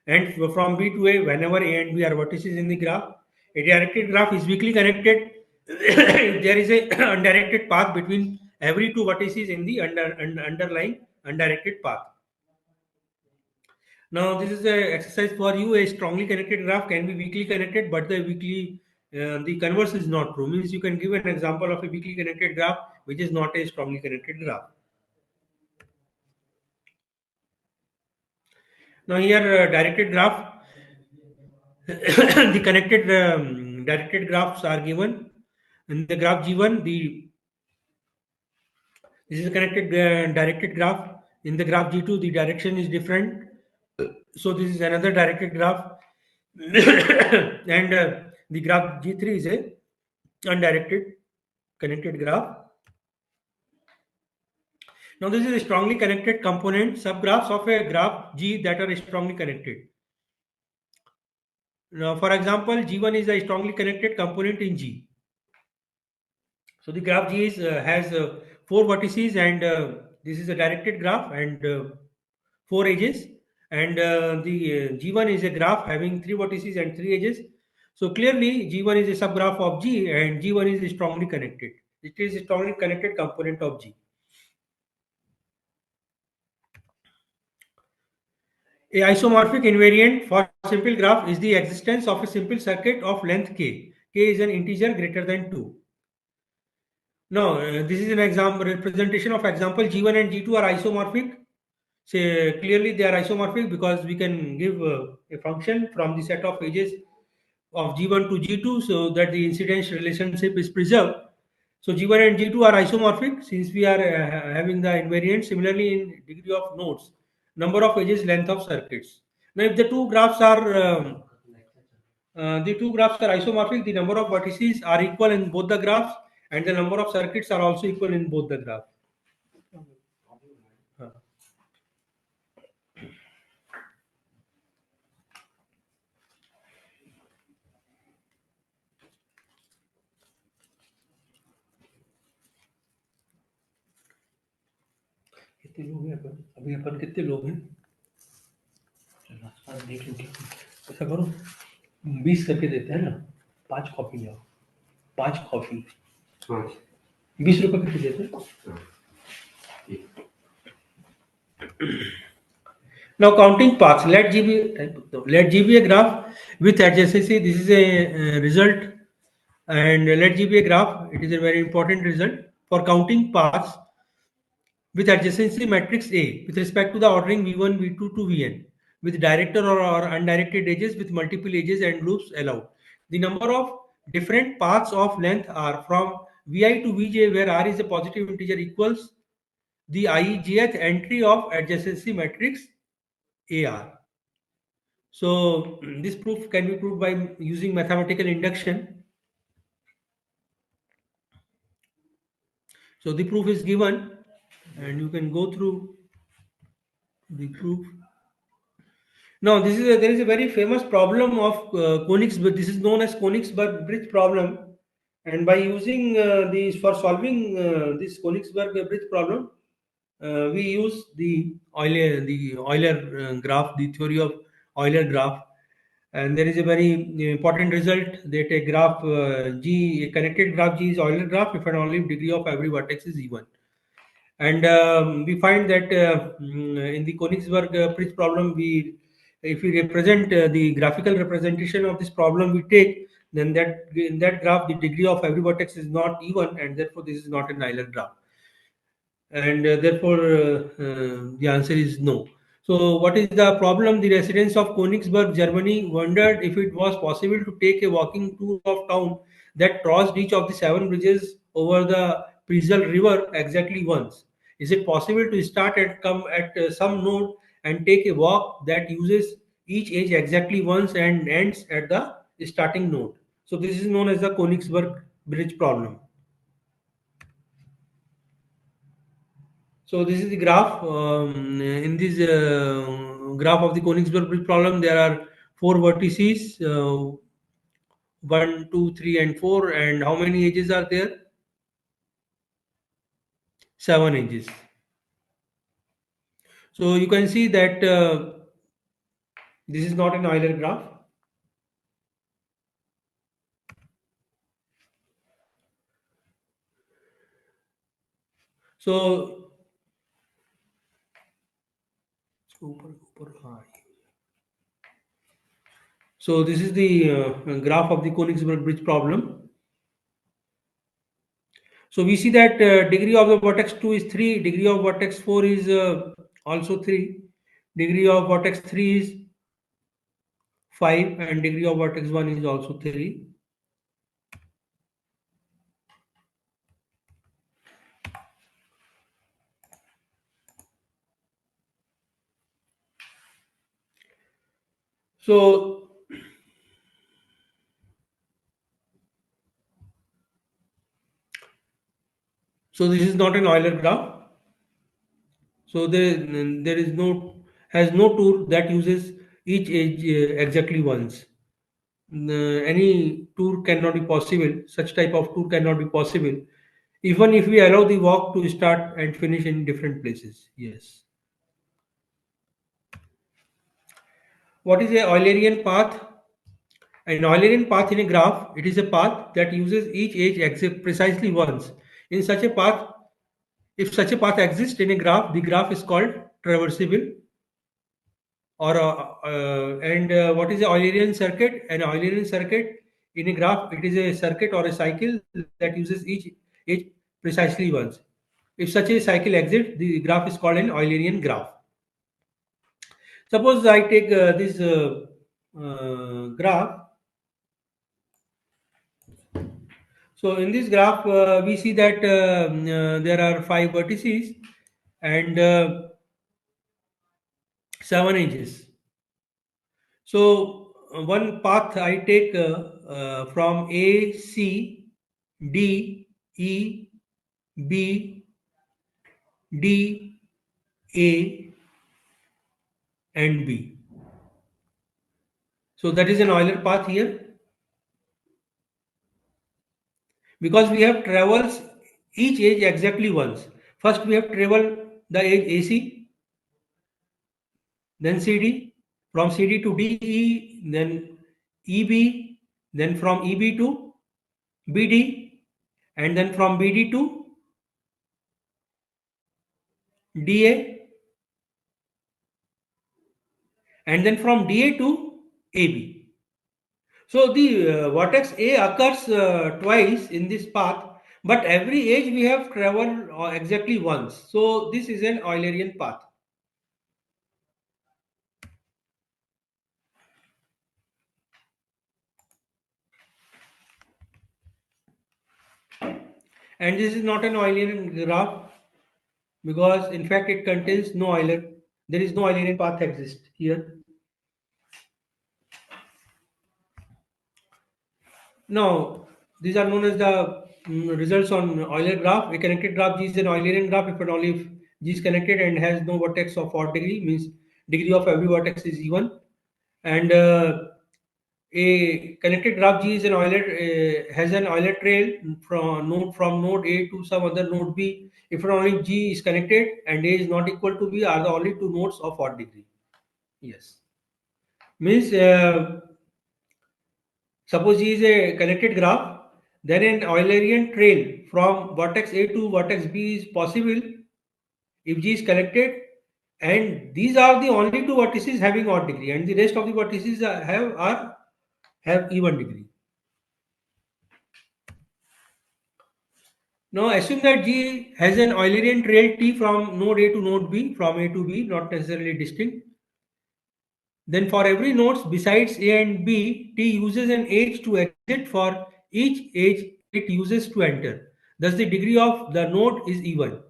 and from B to A whenever A and B are vertices in the graph. A directed graph is weakly connected if there is a undirected path between every two vertices in the underlying undirected path. Now, this is a exercise for you. A strongly connected graph can be weakly connected, but the converse is not true. Means you can give an example of a weakly connected graph which is not a strongly connected graph. Now here directed graph, the connected directed graphs are given. In the graph G1, this is a connected directed graph. In the graph G2, the direction is different. So this is another directed graph, and the graph G3 is a undirected connected graph. Now this is a strongly connected component subgraphs of a graph G that are strongly connected. Now, for example, G1 is a strongly connected component in G. So the graph G has 4 vertices and this is a directed graph and 4 edges, and the G1 is a graph having 3 vertices and 3 edges. So clearly G1 is a subgraph of G and G1 is strongly connected. It is a strongly connected component of G. A isomorphic invariant for simple graph is the existence of a simple circuit of length k. K is an integer greater than 2. No, this is an example representation of example G1 and G2 are isomorphic. Say clearly they are isomorphic because we can give a function from the set of edges of G1 to G2 so that the incidence relationship is preserved. So G1 and G2 are isomorphic since we are having the invariant. Similarly, in degree of nodes, number of edges, length of circuits. Now, if the two graphs are isomorphic, the number of vertices are equal in both the graphs, and the number of circuits are also equal in both the graphs. हाँ, कितने लोग हैं अपन? अभी अपन कितने लोग हैं? चलो आसपास देख लो क्या। ऐसा करो 20 करके देते हैं ना, 5 कॉपी लाओ, 5 कॉपी, हाँ 20 रुपए करके देते हैं. Now counting paths, let G be a graph with adjacency. This is a result, and let G be a graph. It is a very important result for counting paths with adjacency matrix A with respect to the ordering V1, V2 to Vn with directed or undirected edges with multiple edges and loops allowed. The number of different paths of length R from Vi to Vj where R is a positive integer equals the ijth entry of adjacency matrix AR. So this proof can be proved by using mathematical induction. So the proof is given and you can go through the proof. Now there is a very famous problem of Königsberg. This is known as Königsberg bridge problem, and by using these for solving this Königsberg bridge problem, we use the Euler graph, the theory of Euler graph, and there is a very important result that a graph a connected graph G is Euler graph if and only if degree of every vertex is even. And we find that in the Königsberg bridge problem, if we represent the graphical representation of this problem we take, then that in that graph the degree of every vertex is not even, and therefore this is not an Euler graph, and therefore the answer is no. So what is the problem? The residents of Königsberg, Germany wondered if it was possible to take a walking tour of town that crossed each of the 7 bridges over the Priesel River exactly once. Is it possible to start and come at some node and take a walk that uses each edge exactly once and ends at the starting node? So this is known as the Königsberg bridge problem. So this is the graph. In this graph of the Königsberg bridge problem, there are 4 vertices, 1, 2, 3, and 4. And how many edges are there? 7 edges. So you can see that this is not an Euler graph. So so this is the graph of the Königsberg bridge problem. So we see that degree of the vertex 2 is 3, degree of vertex 4 is also 3, degree of vertex 3 is 5, and degree of vertex 1 is also 3. So this is not an Euler graph. So there is no tour that uses each edge exactly once. Any tour cannot be possible. Such type of tour cannot be possible, even if we allow the walk to start and finish in different places. Yes. What is a Eulerian path? An Eulerian path in a graph, it is a path that uses each edge precisely once. In such a path, if such a path exists in a graph, the graph is called traversable. Or and what is a Eulerian circuit? An Eulerian circuit in a graph, it is a circuit or a cycle that uses each edge precisely once. If such a cycle exists, the graph is called an Eulerian graph. Suppose I take this graph. So in this graph, we see that there are 5 vertices and 7 edges. So one path I take from A, C, D, E, B, D, A, and B. So that is an Euler path here, because we have travels each edge exactly once. First we have traveled the edge AC, then CD, from CD to DE, then EB, then from EB to BD, and then from BD to DA, and then from DA to AB. So the vertex A occurs twice in this path, but every edge we have traveled exactly once. So this is an Eulerian path. And this is not an Eulerian graph, because in fact it contains no Euler. There is no Eulerian path exist here. Now these are known as the results on Euler graph. A connected graph G is an Eulerian graph if and only if G is connected and has no vertex of odd degree, means degree of every vertex is even. And a connected graph G is an Euler has an Euler trail from node A to some other node B if and only G is connected and A is not equal to B are the only two nodes of odd degree. Yes, means suppose G is a connected graph, then an Eulerian trail from vertex A to vertex B is possible if G is connected, and these are the only two vertices having odd degree, and the rest of the vertices have even degree. Now assume that G has an Eulerian trail T from node A to node B, from A to B, not necessarily distinct. Then for every nodes besides A and B, T uses an edge to exit for each edge it uses to enter. Thus the degree of the node is even.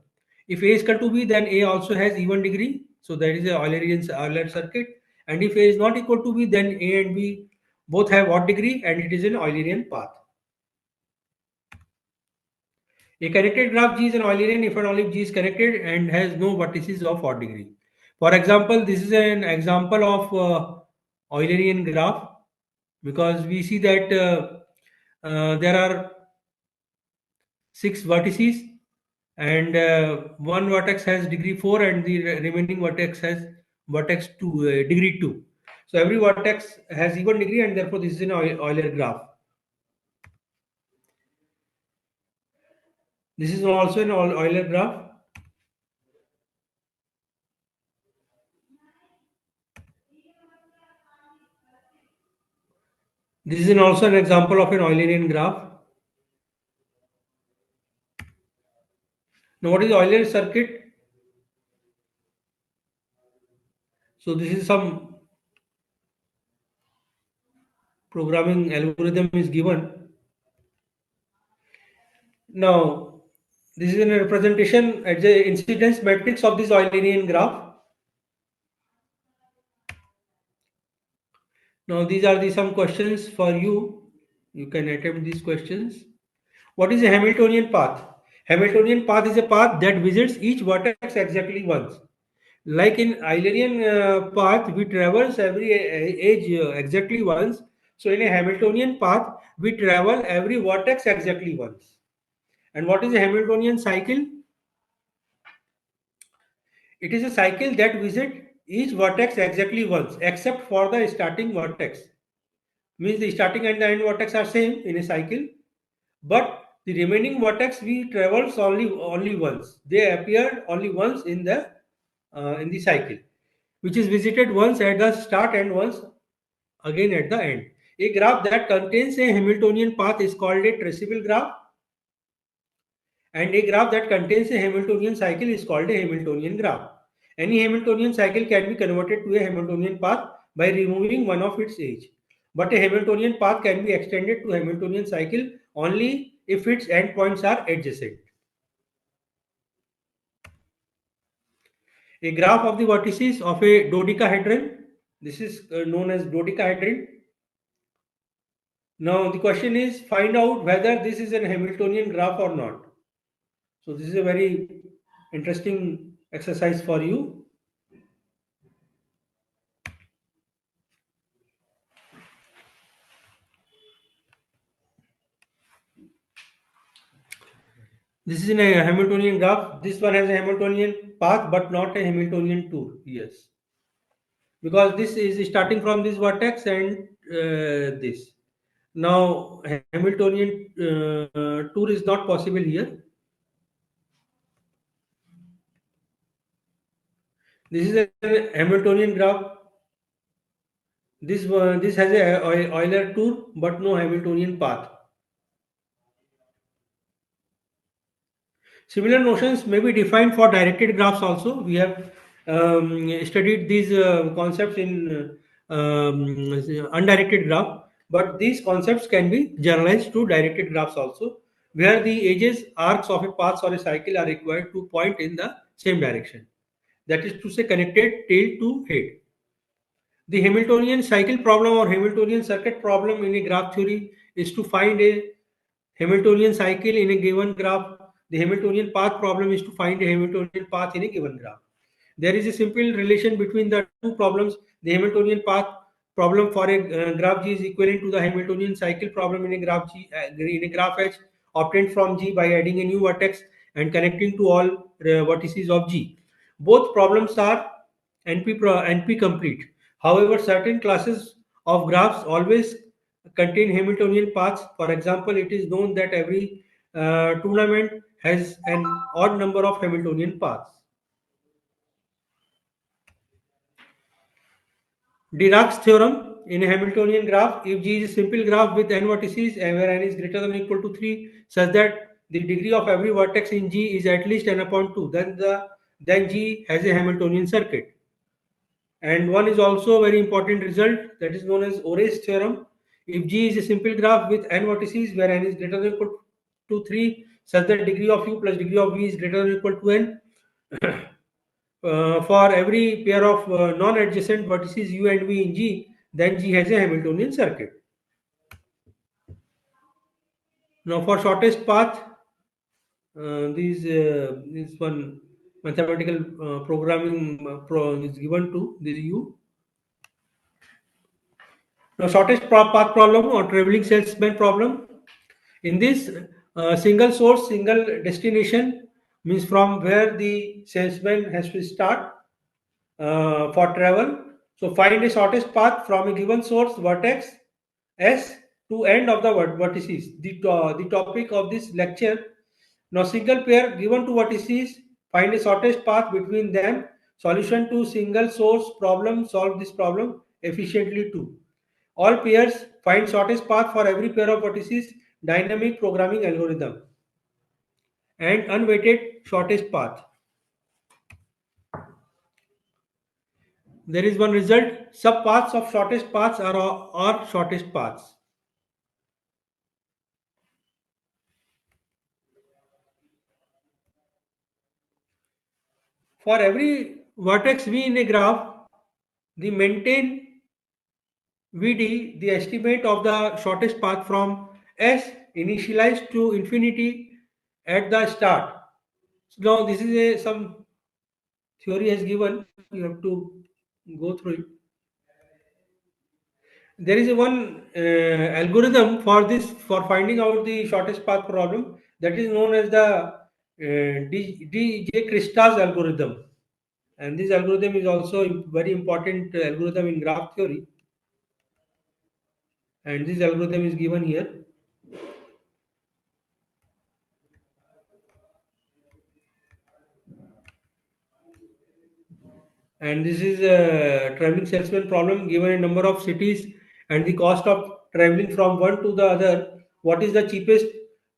If A is equal to B, then A also has even degree. So that is a Euler circuit. And if A is not equal to B, then A and B both have odd degree and it is an Eulerian path. A connected graph G is an Eulerian if and only if G is connected and has no vertices of odd degree. For example, this is an example of Eulerian graph, because we see that there are 6 vertices and one vertex has degree 4 and the remaining vertex has vertex 2 degree 2. So every vertex has even degree and therefore this is an Euler graph. This is also an Euler graph. This is also an example of an Eulerian graph. Now what is Euler circuit? So this is some programming algorithm is given. Now this is a representation at the incidence matrix of this Eulerian graph. Now these are the some questions for you. You can attempt these questions. What is a Hamiltonian path? Hamiltonian path is a path that visits each vertex exactly once. Like in Eulerian path, we traverse every edge exactly once. So in a Hamiltonian path, we travel every vertex exactly once. And what is a Hamiltonian cycle? It is a cycle that visits each vertex exactly once, except for the starting vertex. Means the starting and the end vertex are same in a cycle, but the remaining vertex we travels only once. They appear only once in the cycle, which is visited once at the start and once again at the end. A graph that contains a Hamiltonian path is called a traceable graph, and a graph that contains a Hamiltonian cycle is called a Hamiltonian graph. Any Hamiltonian cycle can be converted to a Hamiltonian path by removing one of its edge. But a Hamiltonian path can be extended to Hamiltonian cycle only if its endpoints are adjacent. A graph of the vertices of a dodecahedron. This is known as dodecahedron. Now the question is, find out whether this is a Hamiltonian graph or not. So this is a very interesting exercise for you. This is in a Hamiltonian graph. This one has a Hamiltonian path but not a Hamiltonian tour. Yes. Because this is starting from this vertex and this. Now Hamiltonian tour is not possible here. This is a Hamiltonian graph. This has a Euler tour but no Hamiltonian path. Similar notions may be defined for directed graphs also. We have studied these concepts in undirected graph, but these concepts can be generalized to directed graphs also, where the edges, arcs of a path or a cycle are required to point in the same direction. That is to say, connected tail to head. The Hamiltonian cycle problem or Hamiltonian circuit problem in a graph theory is to find a Hamiltonian cycle in a given graph. The Hamiltonian path problem is to find a Hamiltonian path in a given graph. There is a simple relation between the two problems. The Hamiltonian path problem for a graph G is equivalent to the Hamiltonian cycle problem in a graph G in a graph H obtained from G by adding a new vertex and connecting to all vertices of G. Both problems are NP complete. However, certain classes of graphs always contain Hamiltonian paths. For example, it is known that every tournament has an odd number of Hamiltonian paths. Dirac's theorem in a Hamiltonian graph, if G is a simple graph with n vertices and where n is greater than or equal to 3, such that the degree of every vertex in G is at least n upon 2, then G has a Hamiltonian circuit. And one is also a very important result that is known as Ore's theorem. If G is a simple graph with n vertices where n is greater than or equal to 3, such that degree of u plus degree of v is greater than or equal to n, for every pair of non-adjacent vertices u and v in G, then G has a Hamiltonian circuit. Now for shortest path, this one mathematical programming is given to this u. Now shortest path problem or traveling salesman problem. In this single source, single destination means from where the salesman has to start for travel. So find the shortest path from a given source vertex S to end of the vertices. The topic of this lecture. Now single pair given two vertices, find a shortest path between them. Solution to single source problem, solve this problem efficiently too. All pairs find shortest path for every pair of vertices, dynamic programming algorithm, and unweighted shortest path. There is one result, subpaths of shortest paths are shortest paths. For every vertex V in a graph, the maintain VD, the estimate of the shortest path from S initialized to infinity at the start. So now this is some theory has given, you have to go through it. There is one algorithm for this for finding out the shortest path problem that is known as the DJ Krista's algorithm, and this algorithm is also a very important algorithm in graph theory, and this algorithm is given here. And this is a traveling salesman problem given a number of cities and the cost of traveling from one to the other. What is the cheapest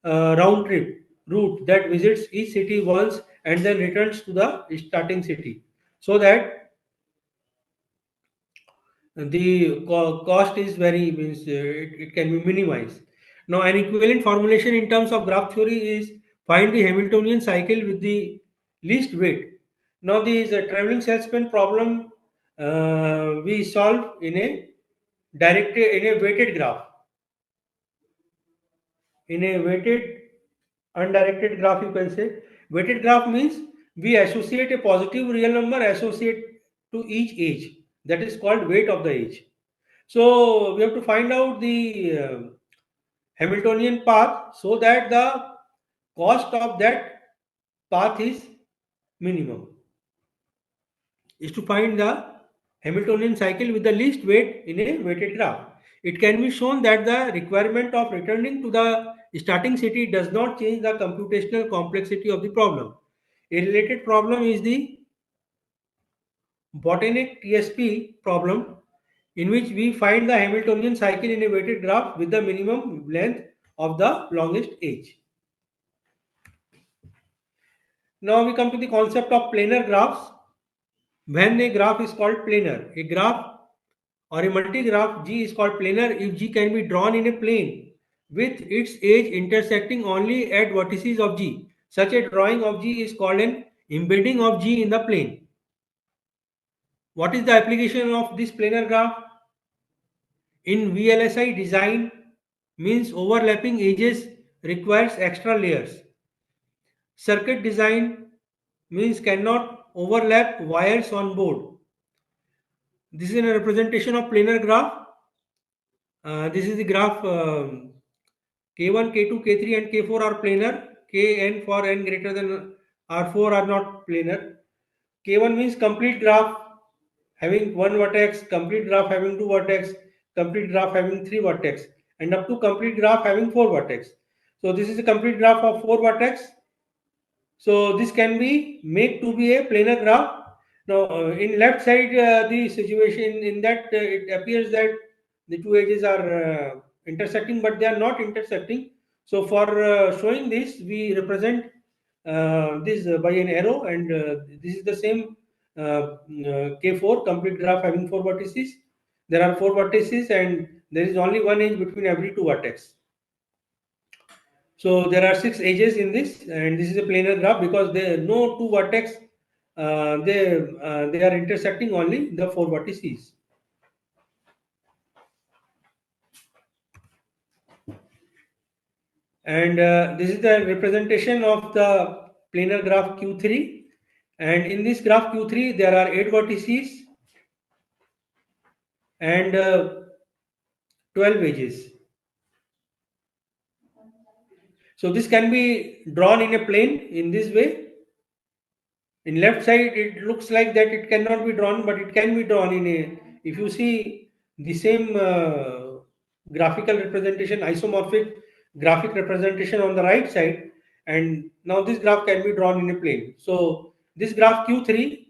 round trip? route that visits each city once and then returns to the starting city, so that the cost is very means it can be minimized. Now, an equivalent formulation in terms of graph theory is find the Hamiltonian cycle with the least weight. Now, this traveling salesman problem we solve in a weighted graph. In a weighted undirected graph, you can say weighted graph means we associate a positive real number associate to each age. That is called weight of the age. So we have to find out the Hamiltonian path so that the cost of that path is minimum. Is to find the Hamiltonian cycle with the least weight in a weighted graph. It can be shown that the requirement of returning to the starting city does not change the computational complexity of the problem. A related problem is the botanic TSP problem, in which we find the Hamiltonian cycle in a weighted graph with the minimum length of the longest edge. Now we come to the concept of planar graphs. When a graph is called planar, a graph or a multigraph G is called planar if G can be drawn in a plane with its edge intersecting only at vertices of G. Such a drawing of G is called an embedding of G in the plane. What is the application of this planar graph? In VLSI design means overlapping edges requires extra layers. Circuit design means cannot overlap wires on board. This is a representation of planar graph. This is the graph K1, K2, K3 and K4 are planar. Kn for n greater than R4 are not planar. K1 means complete graph having one vertex, complete graph having two vertex, complete graph having three vertex, and up to complete graph having four vertex. So this is a complete graph of four vertex. So this can be made to be a planar graph. Now in left side the situation in that it appears that the two edges are intersecting, but they are not intersecting. So for showing this, we represent this by an arrow, and this is the same K4 complete graph having four vertices. There are four vertices, and there is only one edge between every two vertex. So there are six edges in this, and this is a planar graph because there are no two vertex. They are intersecting only the four vertices. And this is the representation of the planar graph Q3. And in this graph Q3, there are 8 vertices and 12 edges. So this can be drawn in a plane in this way. In left side, it looks like that it cannot be drawn, but it can be drawn in a. If you see the same graphical representation, isomorphic graphic representation on the right side, and now this graph can be drawn in a plane. So this graph Q3,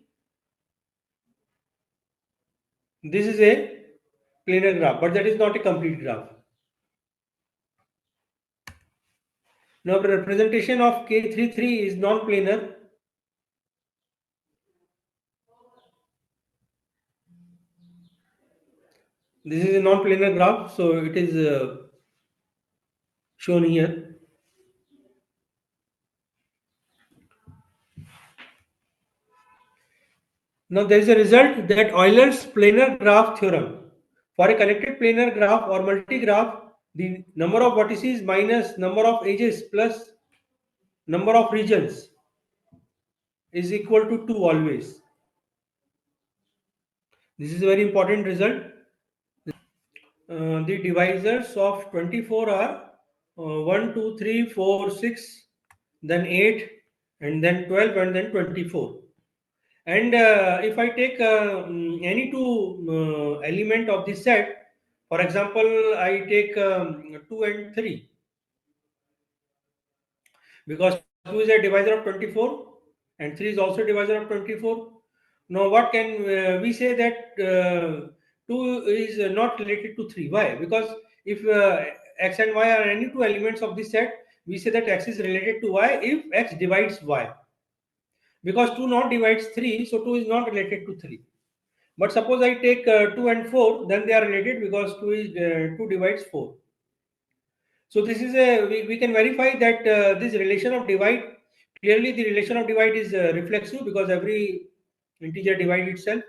this is a planar graph, but that is not a complete graph. Now the representation of K33 is non-planar. This is a non-planar graph, so it is shown here. Now there is a result that Euler's planar graph theorem. For a connected planar graph or multigraph, the number of vertices minus number of edges plus number of regions is equal to 2 always. This is a very important result. The divisors of 24 are 1, 2, 3, 4, 6, then 8, and then 12, and then 24. And if I take any two element of this set, for example, I take 2 and 3, because 2 is a divisor of 24 and 3 is also a divisor of 24. Now what can we say that 2 is not related to 3? Why? Because if x and y are any two elements of this set, we say that x is related to y if x divides y. Because 2 not divides 3, so 2 is not related to 3. But suppose I take 2 and 4, then they are related because 2 divides 4. So this is we can verify that this relation of divide, clearly the relation of divide is reflexive because every integer divides itself.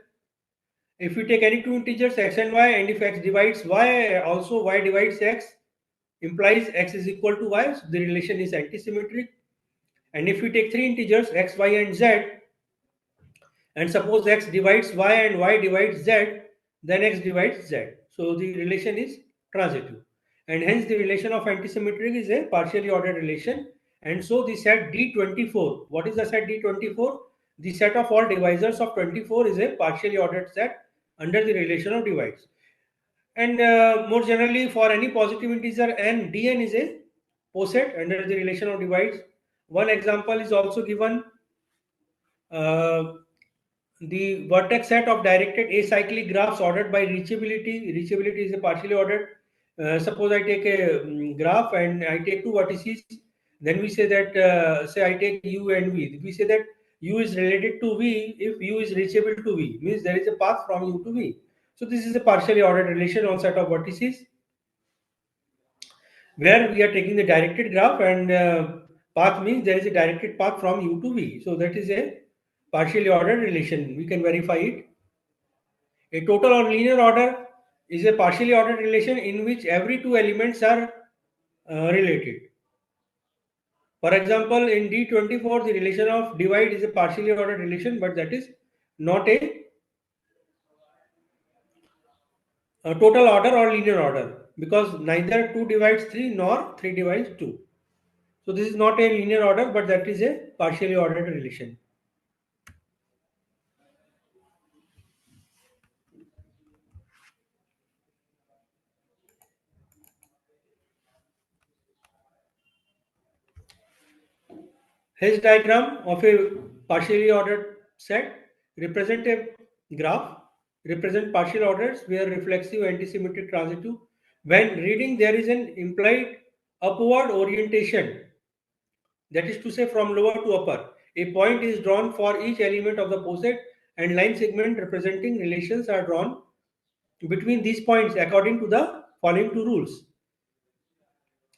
If we take any two integers x and y, and if x divides y, also y divides x, implies x is equal to y, so the relation is antisymmetric. And if we take three integers x, y and z, and suppose x divides y and y divides z, then x divides z. So the relation is transitive. And hence the relation of antisymmetric is a partially ordered relation. And so the set D24, what is the set D24? The set of all divisors of 24 is a partially ordered set under the relation of divides. And more generally, for any positive integer n, dn is a poset under the relation of divides. One example is also given. The vertex set of directed acyclic graphs ordered by reachability. Reachability is a partially ordered. Suppose I take a graph and I take two vertices. Then we say that, say I take u and v. We say that u is related to v if u is reachable to v. Means there is a path from u to v. So this is a partially ordered relation on set of vertices, where we are taking the directed graph, and path means there is a directed path from u to v. So that is a partially ordered relation. We can verify it. A total or linear order is a partially ordered relation in which every two elements are related. For example, in D24, the relation of divide is a partially ordered relation, but that is not a total order or linear order, because neither 2 divides 3 nor 3 divides 2. So this is not a linear order, but that is a partially ordered relation. His diagram of a partially ordered set represent a graph, represent partial orders where reflexive, antisymmetric, transitive. When reading, there is an implied upward orientation, that is to say from lower to upper. A point is drawn for each element of the poset, and line segment representing relations are drawn between these points according to the following two rules.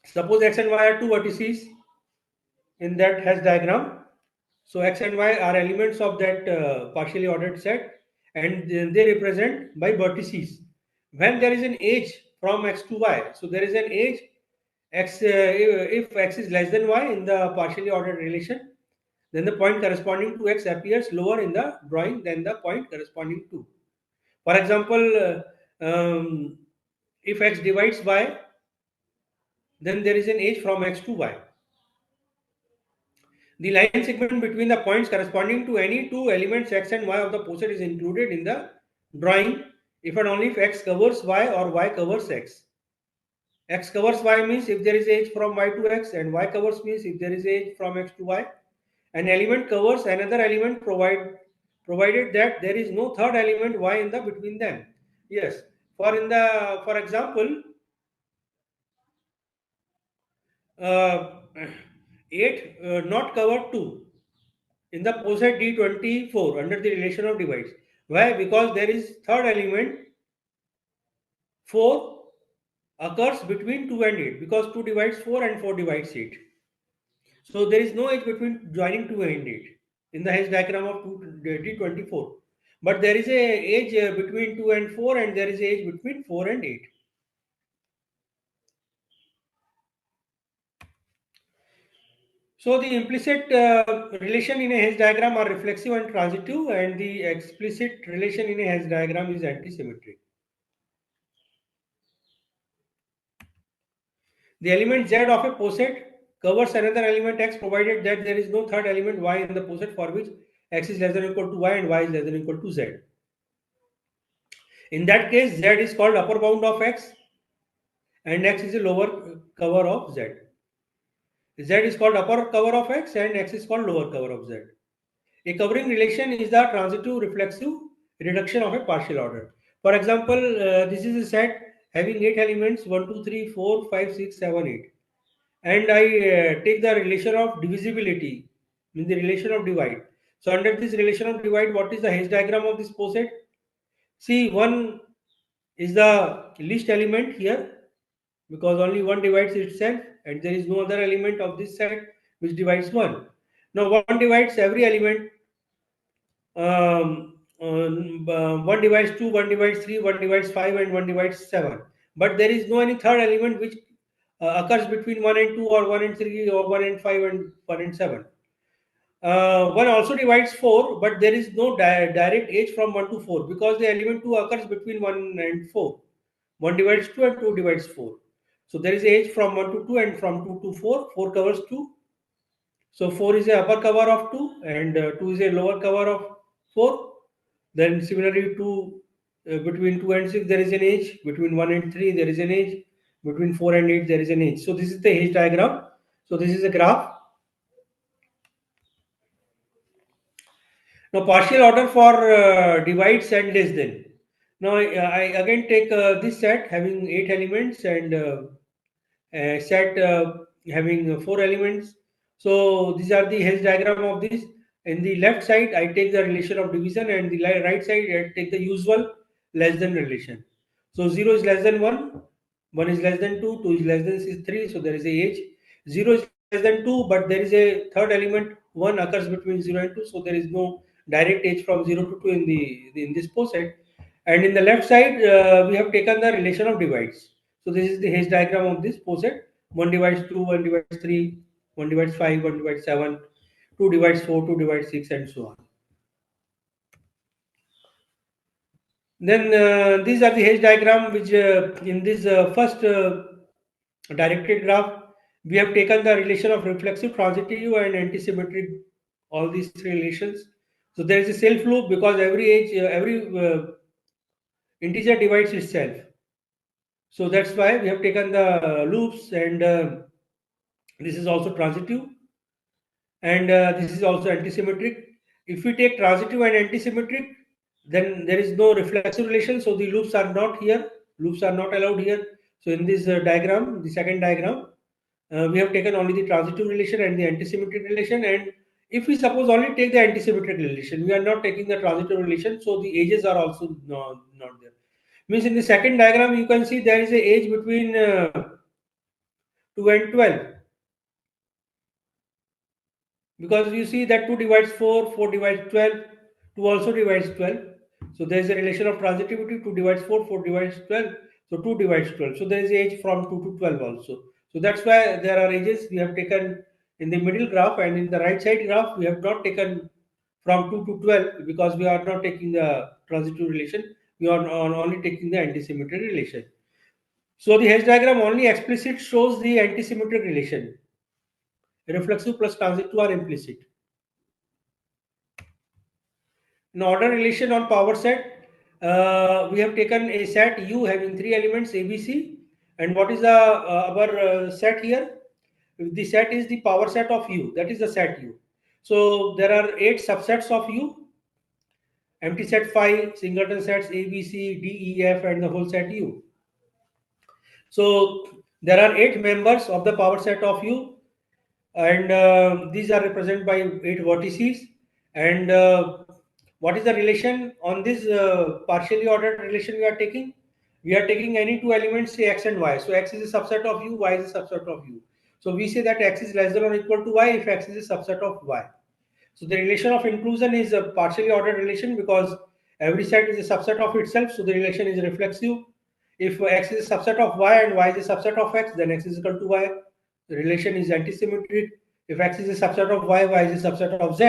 Suppose x and y are two vertices in that Hess diagram. So x and y are elements of that partially ordered set, and they represent by vertices. When there is an edge from x to y, so there is an edge x, if x is less than y in the partially ordered relation, then the point corresponding to x appears lower in the drawing than the point corresponding to. For example, if x divides y, then there is an edge from x to y. The line segment between the points corresponding to any two elements x and y of the poset is included in the drawing if and only if x covers y or y covers x. X covers y means if there is edge from y to x, and y covers means if there is edge from x to y. An element covers another element provided that there is no third element y in the between them. Yes, for example, 8 not cover 2 in the poset D24 under the relation of divides. Why? Because there is third element 4 occurs between 2 and 8, because 2 divides 4 and 4 divides 8. So there is no edge between joining 2 and 8 in the Hess diagram of D24. But there is a edge between 2 and 4, and there is a edge between 4 and 8. So the implicit relation in a Hess diagram are reflexive and transitive, and the explicit relation in a Hess diagram is antisymmetric. The element z of a poset covers another element x provided that there is no third element y in the poset for which x is less than or equal to y and y is less than or equal to z. In that case, z is called upper bound of x and x is a lower cover of z. Z is called upper cover of x and x is called lower cover of z. A covering relation is the transitive reflexive reduction of a partial order. For example, this is a set having 8 elements 1, 2, 3, 4, 5, 6, 7, 8. and I take the relation of divisibility, means the relation of divide. So under this relation of divide, what is the H diagram of this poset? See, 1 is the least element here because only 1 divides itself and there is no other element of this set which divides 1. Now 1 divides every element. 1 divides 2, 1 divides 3, 1 divides 5, and 1 divides 7. But there is no any third element which occurs between 1 and 2, or 1 and 3, or 1 and 5, and 1 and 7. 1 also divides 4, but there is no direct edge from 1 to 4 because the element 2 occurs between 1 and 4. 1 divides 2 and 2 divides 4. So there is edge from 1 to 2 and from 2 to 4. 4 covers 2. So 4 is a upper cover of 2 and 2 is a lower cover of 4. Then similarly between 2 and 6 there is an edge. Between 1 and 3 there is an edge. Between 4 and 8 there is an edge. So this is the edge diagram. So this is a graph. Now partial order for divides and less than. Now I again take this set having 8 elements and a set having 4 elements. So these are the Hess diagram of this. In the left side, I take the relation of division, and the right side, I take the usual less than relation. So 0 is less than 1, 1 is less than 2, 2 is less than 3, so there is a H. 0 is less than 2, but there is a third element, 1 occurs between 0 and 2, so there is no direct H from 0 to 2 in this poset. And in the left side, we have taken the relation of divides. So this is the H diagram of this poset. 1 divides 2, 1 divides 3, 1 divides 5, 1 divides 7, 2 divides 4, 2 divides 6, and so on. Then these are the H diagram which in this first directed graph, we have taken the relation of reflexive, transitive, and antisymmetric, all these three relations. So there is a self loop because every integer divides itself. So that's why we have taken the loops, and this is also transitive, and this is also antisymmetric. If we take transitive and antisymmetric, then there is no reflexive relation, so the loops are not here. Loops are not allowed here. So in this diagram, the second diagram, we have taken only the transitive relation and the antisymmetric relation. And if we suppose only take the antisymmetric relation, we are not taking the transitive relation, so the edges are also not there. Means in the second diagram, you can see there is a edge between 2 and 12. Because you see that 2 divides 4, 4 divides 12, 2 also divides 12. So there is a relation of transitivity, 2 divides 4, 4 divides 12, so 2 divides 12. So there is edge from 2 to 12 also. So that's why there are edges we have taken in the middle graph, and in the right side graph we have not taken from 2 to 12 because we are not taking the transitive relation, we are only taking the antisymmetric relation. So the H diagram only explicit shows the antisymmetric relation. Reflexive plus transitive are implicit. In order relation on power set, we have taken a set U having 3 elements ABC. And what is the our set here? The set is the power set of U. That is the set U. So there are 8 subsets of U. Empty set 5, singleton sets A, B, C, D, E, F, and the whole set U. So there are 8 members of the power set of U, and these are represented by 8 vertices. And what is the relation on this partially ordered relation we are taking? We are taking any two elements, say x and y. So x is a subset of u, y is a subset of u. So we say that x is less than or equal to y if x is a subset of y. So the relation of inclusion is a partially ordered relation because every set is a subset of itself. So the relation is reflexive. If x is a subset of y and y is a subset of x, then x is equal to y. The relation is antisymmetric. If x is a subset of y, y is a subset of z,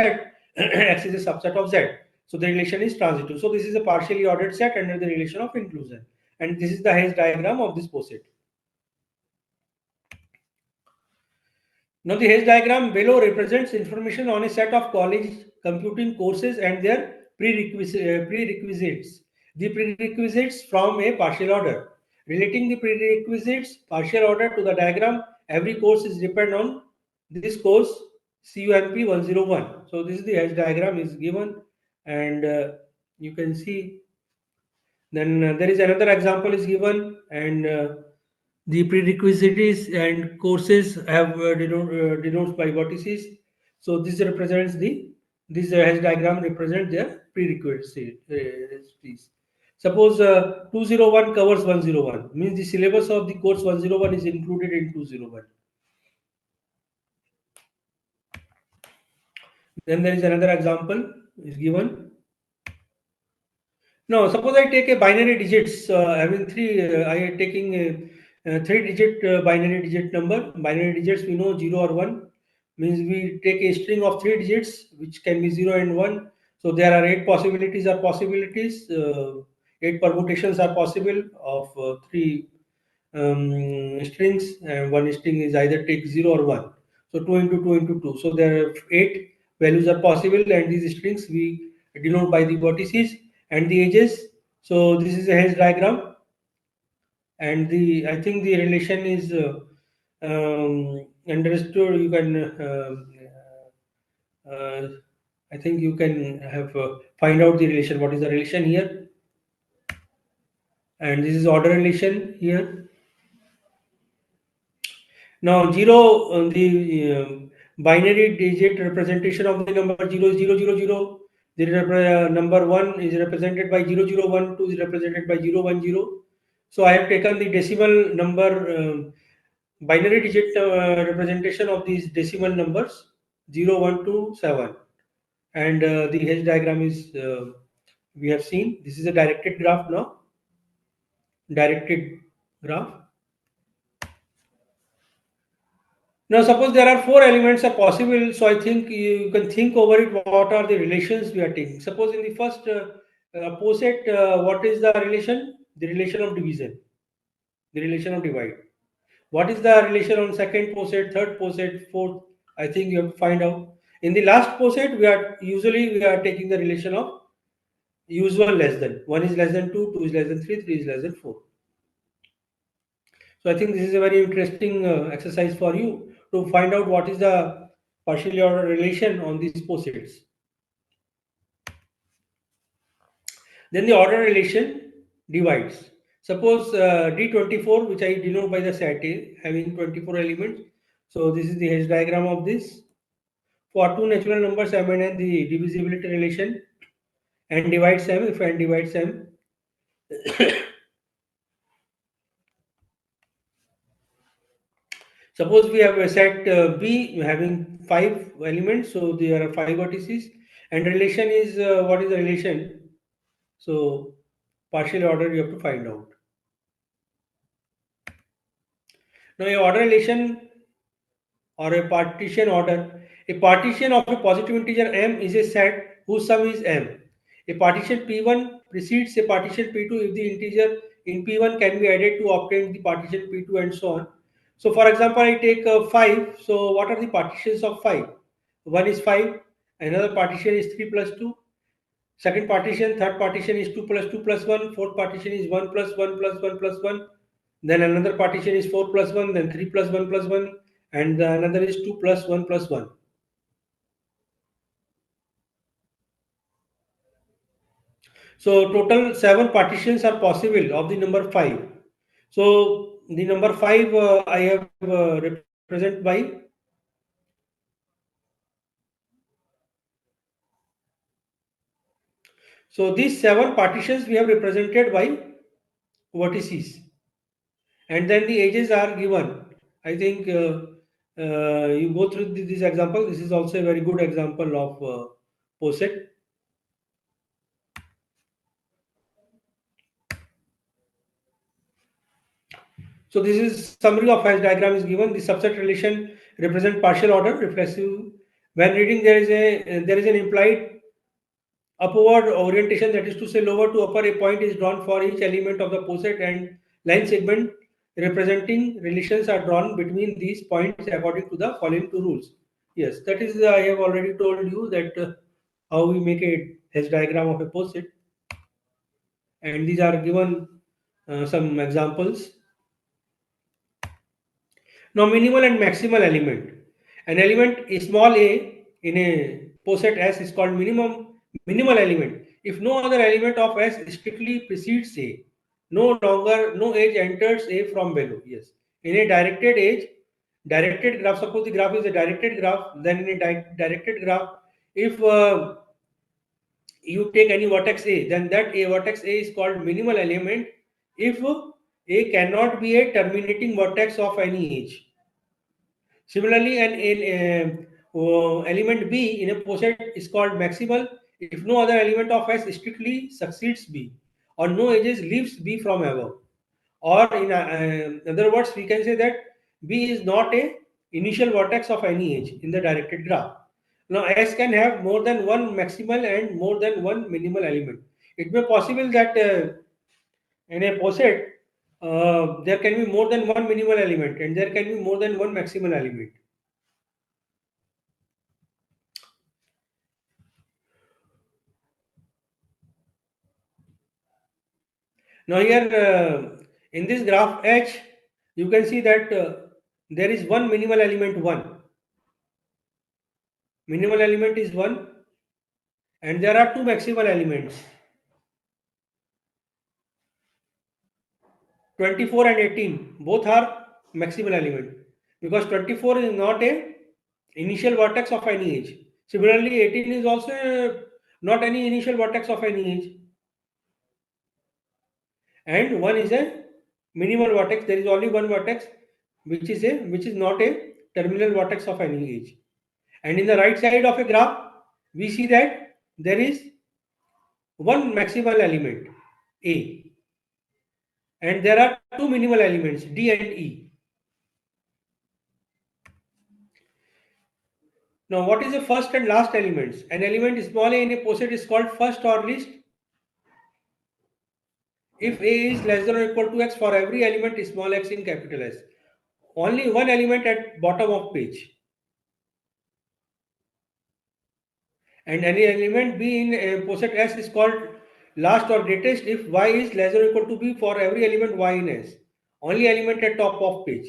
x is a subset of z. So the relation is transitive. So this is a partially ordered set under the relation of inclusion. And this is the Hess diagram of this poset. Now the Hess diagram below represents information on a set of college computing courses and their prerequisites. The prerequisites from a partial order. Relating the prerequisites partial order to the diagram, every course is depend on this course CUMP 101. So this is the Hess diagram is given, and you can see. Then there is another example is given, and The prerequisites and courses have denotes by vertices. So this represents the this H diagram represents the prerequisites. Suppose 201 covers 101 means the syllabus of the course 101 is included in 201. Then there is another example is given. No, suppose I take a binary digits having three. I am taking a three-digit binary digit number. Binary digits we know 0 or 1 means we take a string of three digits which can be 0 and 1. So there are eight possibilities. Eight permutations are possible of three strings, and one string is either take 0 or 1. So 2 into 2 into 2. So there are eight values are possible, and these strings we denote by the vertices and the edges. So this is a Hess diagram, and the I think the relation is understood. You can uh, I think you can have find out the relation. What is the relation here? And this is order relation here. Now, zero, the binary digit representation of the number 0 0 0 0. The number 1 is represented by 0 0 1, 2 is represented by 0 1 0. So I have taken the decimal number, binary digit representation of these decimal numbers 0 1 2 7. And the H diagram is, we have seen, this is a directed graph now, directed graph. Now, suppose there are four elements are possible, so I think you can think over it. What are the relations we are taking? Suppose in the first poset, what is the relation? The relation of division, the relation of divide. What is the relation on second poset, third poset, fourth? I think you have to find out. In the last poset, we are taking the relation of usual less than. One is less than two, two is less than three is less than four. So I think this is a very interesting exercise for you to find out what is the partially ordered relation on these posets. Then the order relation divides. Suppose D24, which I denote by the set A, having 24 elements. So this is the H diagram of this. For two natural numbers m and n, the divisibility relation n divides m. If n divides m, suppose we have a set B having 5 elements, so there are 5 vertices, and relation is what is the relation? So partial order you have to find out. Now a order relation or a partition order. A partition of a positive integer m is a set whose sum is m. A partition P1 precedes a partition P2 if the integer in P1 can be added to obtain the partition P2 and so on. So for example, I take 5. So what are the partitions of 5? One is 5, another partition is 3 plus 2, second partition, third partition is 2 plus 2 plus 1, fourth partition is 1 plus 1 plus 1 plus 1, then another partition is 4 plus 1, then 3 plus 1 plus 1, and another is 2 plus 1 plus 1. So total 7 partitions are possible of the number 5. So the number 5 I have represent by so these 7 partitions we have represented by vertices, and then the edges are given. I think you go through this example. This is also a very good example of poset. So this is summary of Hash diagram is given. The subset relation represent partial order reflexive. When reading, there is an implied upward orientation, that is to say lower to upper. A point is drawn for each element of the poset, and line segment representing relations are drawn between these points according to the following two rules. Yes, that is I have already told you that how we make a Hash diagram of a poset, and these are given some examples. Now, minimal and maximal element. An element a small a in a poset S is called minimal element. If no other element of S strictly precedes A, no edge enters A from below. Yes. in a directed graph, suppose the graph is a directed graph, then in a directed graph, if you take any vertex A, then that a vertex A is called minimal element if A cannot be a terminating vertex of any edge. Similarly, an element B in a poset is called maximal if no other element of S strictly succeeds B, or no edges leaves B from above. Or in other words, we can say that B is not a initial vertex of any edge in the directed graph. Now S can have more than one maximal and more than one minimal element. It may possible that in a poset there can be more than one minimal element and there can be more than one maximal element. Now here in this graph H, you can see that there is one minimal element 1. Minimal element is 1 and there are two maximal elements 24 and 18. Both are maximal element because 24 is not a initial vertex of any edge. Similarly, 18 is also not any initial vertex of any edge. And 1 is a minimal vertex. There is only one vertex which is not a terminal vertex of any edge. And in the right side of a graph, we see that there is one maximal element A and there are two minimal elements D and E. Now, what is the first and last elements? An element small a in a poset is called first or least if A is less than or equal to X for every element small x in capital S. Only one element at bottom of page. And any element B in a poset S is called last or greatest if Y is less than or equal to B for every element Y in S. Only element at top of page.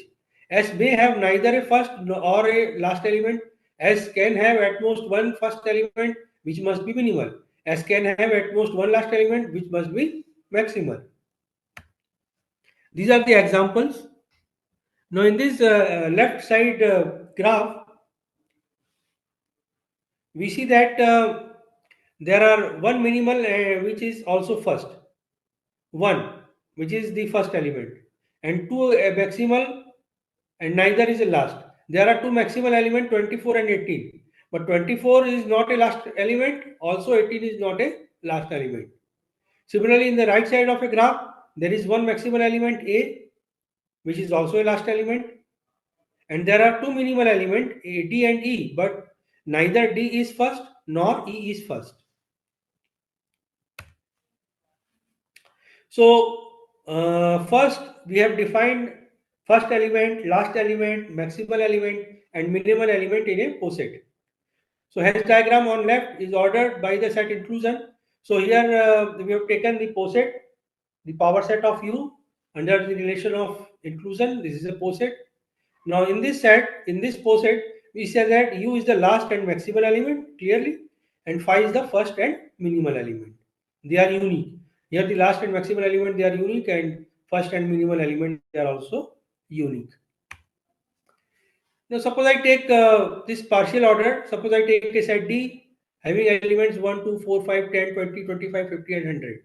S may have neither a first or a last element. S can have at most one first element which must be minimal. S can have at most one last element which must be maximal. These are the examples. Now in this left side graph, we see that there are one minimal which is also first. 1 which is the first element and 2 a maximal and neither is a last. There are two maximal element 24 and 18 but 24 is not a last element, also 18 is not a last element. Similarly, in the right side of a graph there is one maximal element A which is also a last element and there are two minimal element A, D and E but neither D is first nor E is first. So first we have defined first element, last element, maximal element and minimal element in a poset. So Hess diagram on left is ordered by the set inclusion. So here we have taken the poset, the power set of U under the relation of inclusion. This is a poset. Now in this set, in this poset, we say that U is the last and maximal element clearly and phi is the first and minimal element. They are unique. Here the last and maximal element they are unique and first and minimal element they are also unique. Now suppose I take this partial order. Suppose I take a set D having elements 1, 2, 4, 5, 10, 20, 25, 50 and 100.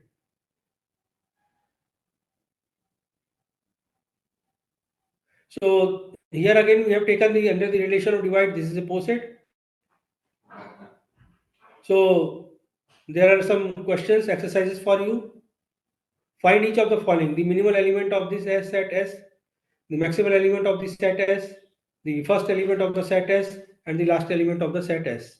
So here again we have taken the under the relation of divide. This is a poset. So there are some questions, exercises for you. Find each of the following: the minimal element of this S set S, the maximal element of this set S, the first element of the set S, and the last element of the set S.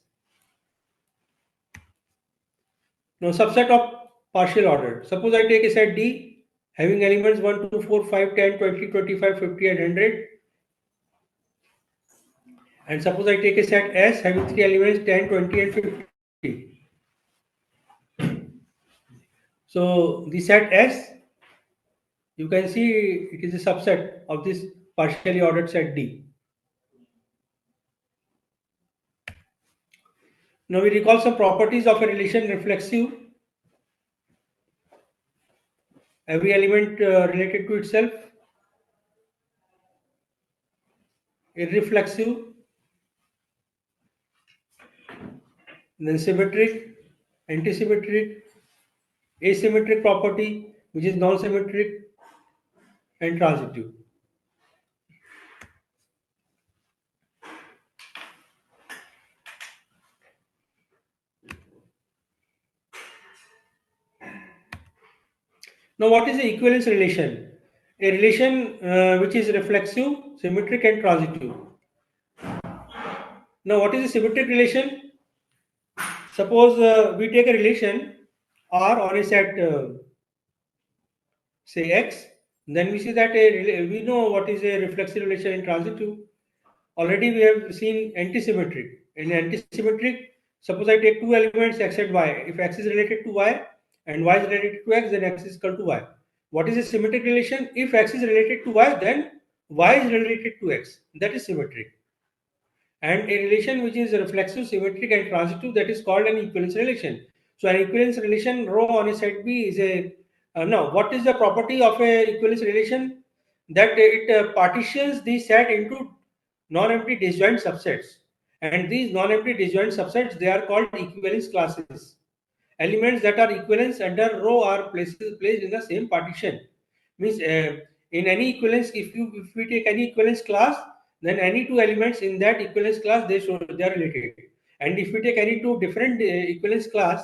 Now subset of partial order. Suppose I take a set D having elements 1, 2, 4, 5, 10, 20, 25, 50 and 100. And suppose I take a set S having three elements 10, 20 and 50. So the set S, you can see it is a subset of this partially ordered set D. Now we recall some properties of a relation reflexive. Every element related to itself. irreflexive, then symmetric, antisymmetric, asymmetric property, which is non-symmetric, and transitive. Now, what is the equivalence relation? A relation which is reflexive, symmetric, and transitive. Now, what is a symmetric relation? Suppose we take a relation R on a set, say X, then we see that we know what is a reflexive relation in transitive. Already we have seen antisymmetric. In antisymmetric, suppose I take two elements X and Y. If X is related to Y and Y is related to X, then X is equal to Y. What is a symmetric relation? If X is related to Y, then Y is related to X. That is symmetric. And a relation which is reflexive, symmetric, and transitive, that is called an equivalence relation. So an equivalence relation rho on a set B is a now. What is the property of a equivalence relation? That it partitions the set into non-empty disjoint subsets, and these non-empty disjoint subsets, they are called equivalence classes. Elements that are equivalence under rho are placed in the same partition. Means in any equivalence, if we take any equivalence class, then any two elements in that equivalence class, they are related. And if we take any two different equivalence class,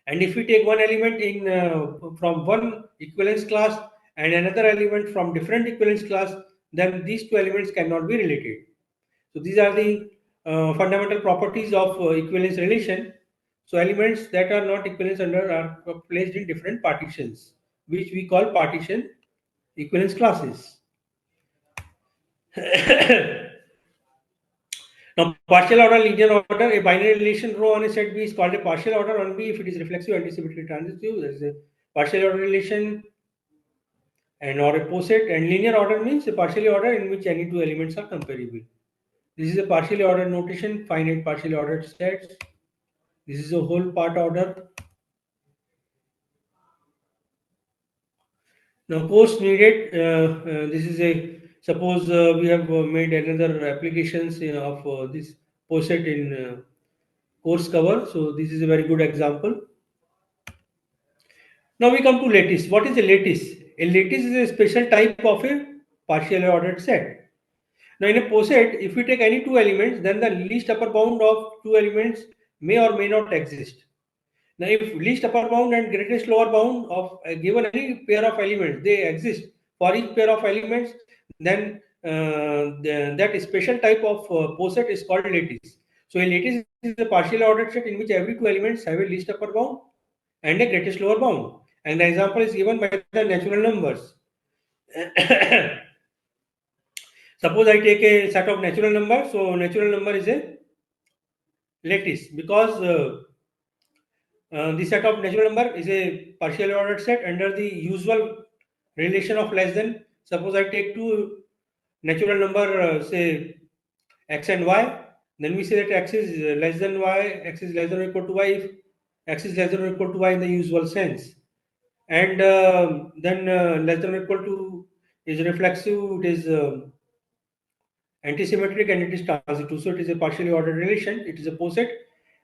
and if we take one element in from one equivalence class and another element from different equivalence class, then these two elements cannot be related. So these are the fundamental properties of equivalence relation. So elements that are not equivalence under are placed in different partitions, which we call partition equivalence classes. Now, partial order, linear order, a binary relation rho on a set B is called a partial order on B if it is reflexive, antisymmetric, transitive. There is a partial order relation and or a poset, and linear order means a partially order in which any two elements are comparable. This is a partially ordered notation, finite partially ordered sets. This is a whole part order. Now, course needed. This is a suppose we have made another applications of this poset in course cover. So this is a very good example. Now we come to lattice. What is a lattice? A lattice is a special type of a partially ordered set. Now in a poset, if we take any two elements, then the least upper bound of two elements may or may not exist. Now if least upper bound and greatest lower bound of given any pair of elements, they exist for each pair of elements, then that special type of poset is called lattice. So a lattice is a partially ordered set in which every two elements have a least upper bound and a greatest lower bound. And the example is given by the natural numbers. Suppose I take a set of natural numbers. So natural number is a lattice because the set of natural number is a partially ordered set under the usual relation of less than. Suppose I take two natural number, say x and y, then we say that x is less than y, x is less than or equal to y if x is less than or equal to y in the usual sense. And then less than or equal to is reflexive, it is antisymmetric, and it is transitive. So it is a partially ordered relation, it is a poset.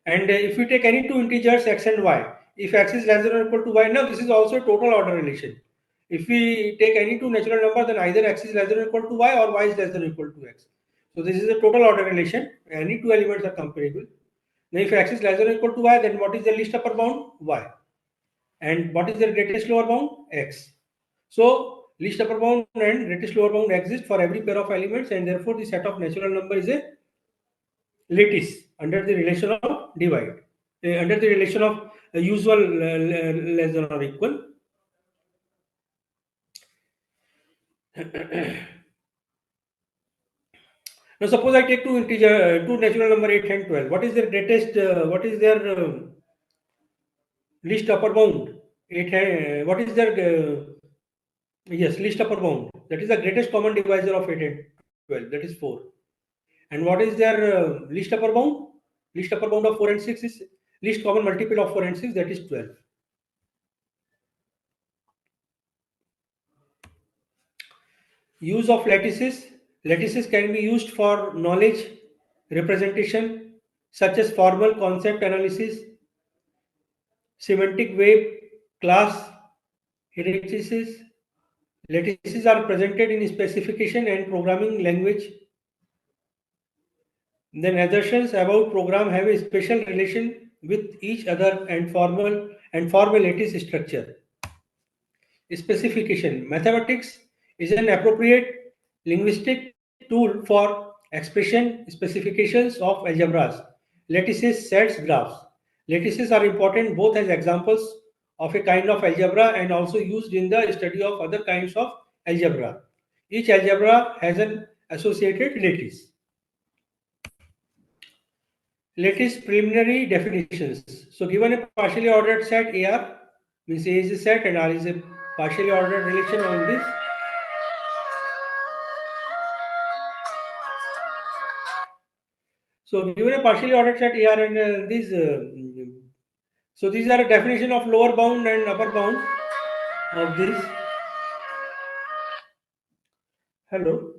And if we take any two integers x and y, if x is less than or equal to y, now this is also a total order relation. If we take any two natural number, then either x is less than or equal to y or y is less than or equal to x. So this is a total order relation. Any two elements are comparable. Now if x is less than or equal to y, then what is the least upper bound? Y. And what is the greatest lower bound? X. So least upper bound and greatest lower bound exist for every pair of elements, and therefore the set of natural number is a lattice under the relation of divide, under the relation of usual less than or equal. Now suppose I take two natural number 8 and 12. What is their greatest? What is their least upper bound? 8. What is their yes, least upper bound? That is the greatest common divisor of 8 and 12. That is 4. And what is their least upper bound? Least upper bound of 4 and 6 is least common multiple of 4 and 6, that is 12. Use of lattices. Lattices can be used for knowledge representation, such as formal concept analysis, semantic web, class hierarchies. Lattices are presented in specification and programming language. Then assertions about program have a special relation with each other and form a lattice structure. Specification. Mathematics is an appropriate linguistic tool for expression specifications of algebras, lattices, sets, graphs. Lattices are important both as examples of a kind of algebra and also used in the study of other kinds of algebra. Each algebra has an associated lattice. Lattice preliminary definitions. So given a partially ordered set AR, means A is a set and R is a partially ordered relation on this. So given a partially ordered set AR and so these are a definition of lower bound and upper bound of this. Hello.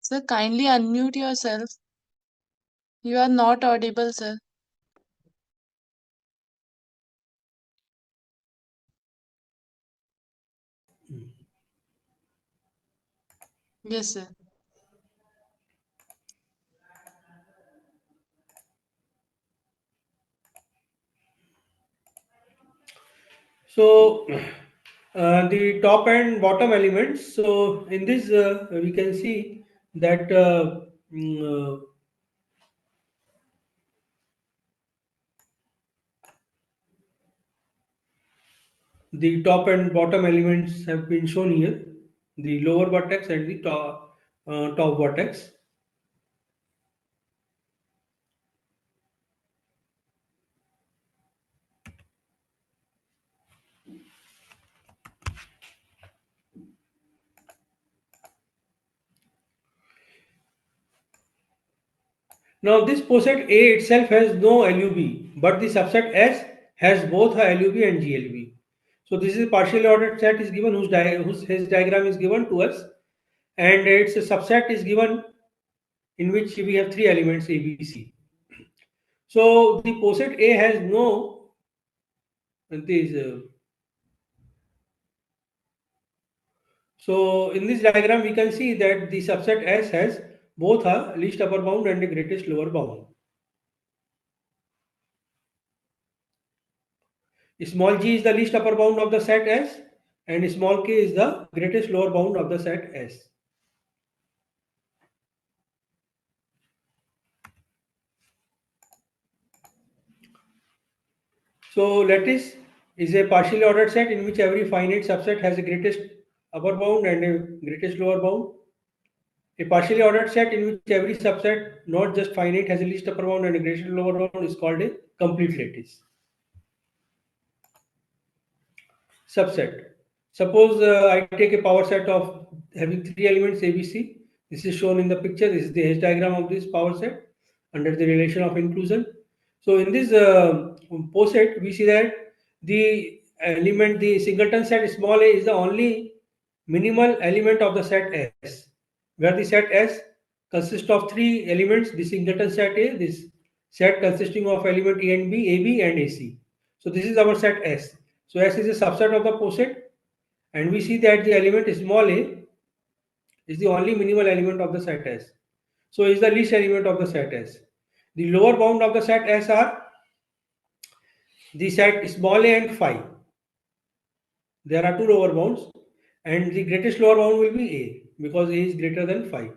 Sir, kindly unmute yourself. You are not audible, sir. Yes, sir. So the top and bottom elements. So in this we can see that the top and bottom elements have been shown here. The lower vertex and the top vertex. Now this poset A itself has no LUB, but the subset S has both a LUB and GLB. So this is a partially ordered set is given whose his diagram is given to us, and its subset is given in which we have three elements A, B, C. So the poset A has no this. So in this diagram we can see that the subset S has both a least upper bound and a greatest lower bound. Small g is the least upper bound of the set S and small k is the greatest lower bound of the set S. So lattice is a partially ordered set in which every finite subset has a greatest upper bound and a greatest lower bound. A partially ordered set in which every subset, not just finite, has a least upper bound and a greatest lower bound is called a complete lattice. Subset. Suppose I take a power set of having three elements ABC. This is shown in the picture. This is the H diagram of this power set under the relation of inclusion. So in this poset, we see that the element, the singleton set small a is the only minimal element of the set S, where the set S consists of three elements, the singleton set A, this set consisting of element A and B, AB and AC. So this is our set S. So S is a subset of the poset, and we see that the element small a is the only minimal element of the set S. So is the least element of the set S. The lower bound of the set S are the set small a and phi. There are two lower bounds, and the greatest lower bound will be a because a is greater than phi.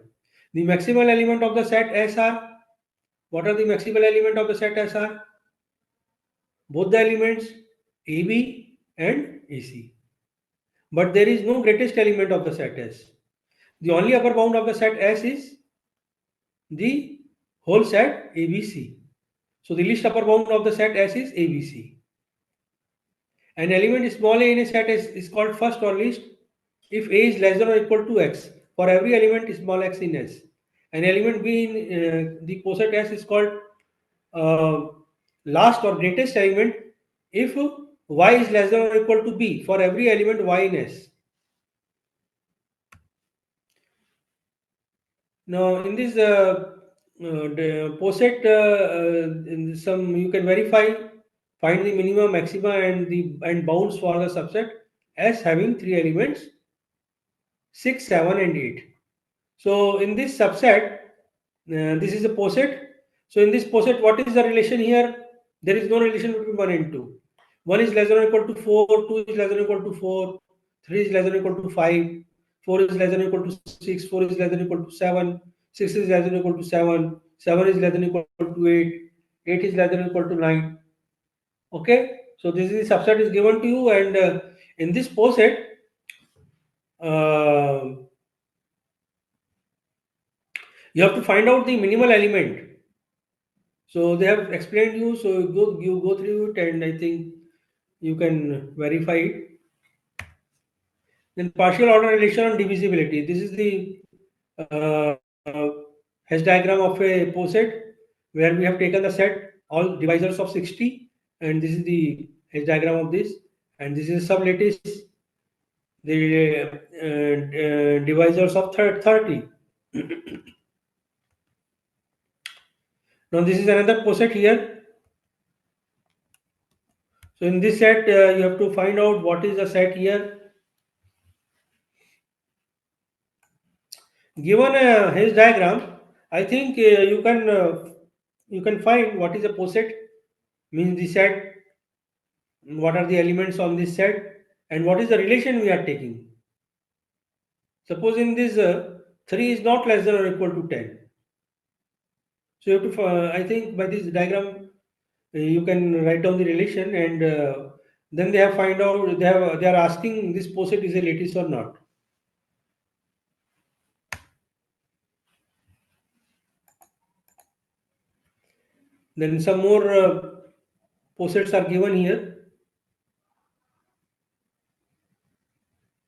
The maximal element of the set S are, what are the maximal element of the set S are? Both the elements AB and AC. But there is no greatest element of the set S. The only upper bound of the set S is the whole set ABC. So the least upper bound of the set S is ABC. An element small a in a set is called first or least if a is less than or equal to x for every element small x in S. An element B in the poset S is called uh, last or greatest element if y is less than or equal to b for every element y in S. Now, in this the poset, in some you can verify, find the minima, maxima, and the bounds for the subset as having three elements, 6, 7, and 8. So, in this subset, this is a poset. So, in this poset, what is the relation here? There is no relation between 1 and 2. 1 is less than or equal to 4, 2 is less than or equal to 4, 3 is less than or equal to 5, 4 is less than or equal to 6, 4 is less than or equal to 7, 6 is less than or equal to 7, 7 is less than or equal to 8, 8 is less than or equal to 9. Okay, so this is the subset is given to you, and in this poset, uh, you have to find out the minimal element. So they have explained you, so you go through it, and I think you can verify it. Then partial order relation on divisibility. This is the uh, H diagram of a poset where we have taken the set all divisors of 60, and this is the H diagram of this, and this is sublattice, the divisors of 30. Now this is another poset here. So in this set, you have to find out what is the set here. Given his diagram, I think you can find what is a poset, means the set, what are the elements on this set, and what is the relation we are taking. Suppose in this 3 is not less than or equal to 10. So you have to, I think by this diagram, you can write down the relation, and then they have find out, they are asking this poset is a lattice or not. Then some more posets are given here.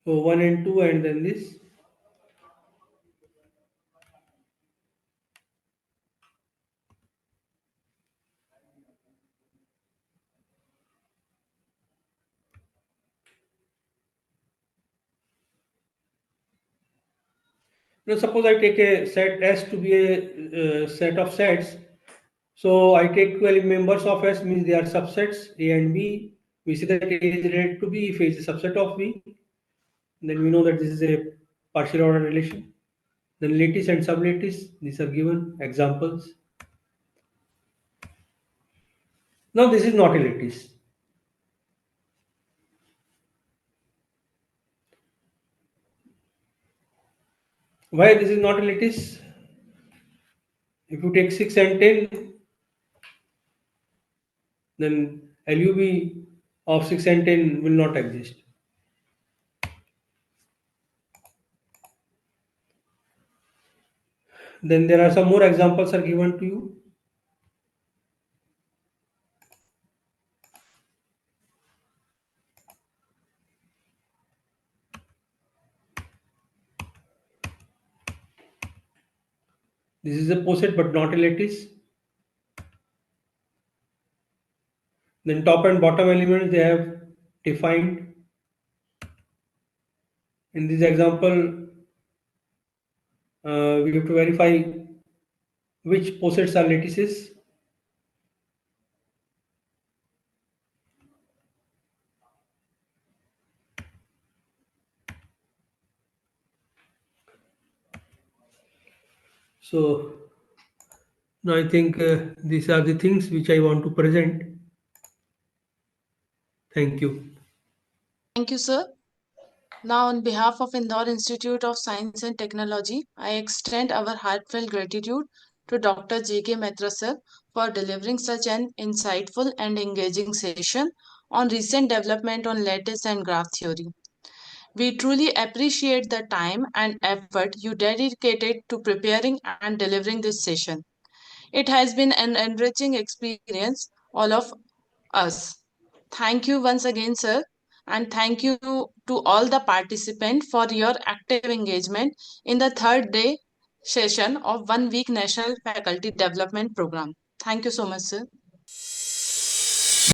So 1 and 2, and then this. Now, suppose I take a set S to be a set of sets. So I take 12 members of S, means they are subsets A and B. We see that A is related to B if A is a subset of B. Then we know that this is a partial order relation. Then lattice and sublattice, these are given examples. Now this is not a lattice. Why this is not a lattice? If you take 6 and 10, then LUB of 6 and 10 will not exist. Then there are some more examples are given to you. This is a poset but not a lattice. Then top and bottom elements they have defined. In this example, we have to verify which posets are lattices. So now I think these are the things which I want to present. Thank you. Thank you, sir. Now, on behalf of Indore Institute of Science and Technology, I extend our heartfelt gratitude to Dr. J.K. Mitra sir for delivering such an insightful and engaging session on recent development on lattice and graph theory. We truly appreciate the time and effort you dedicated to preparing and delivering this session. It has been an enriching experience, all of us. Thank you once again, sir, and thank you to all the participants for your active engagement in the third day session of 1 week National Faculty Development Program. Thank you so much, sir.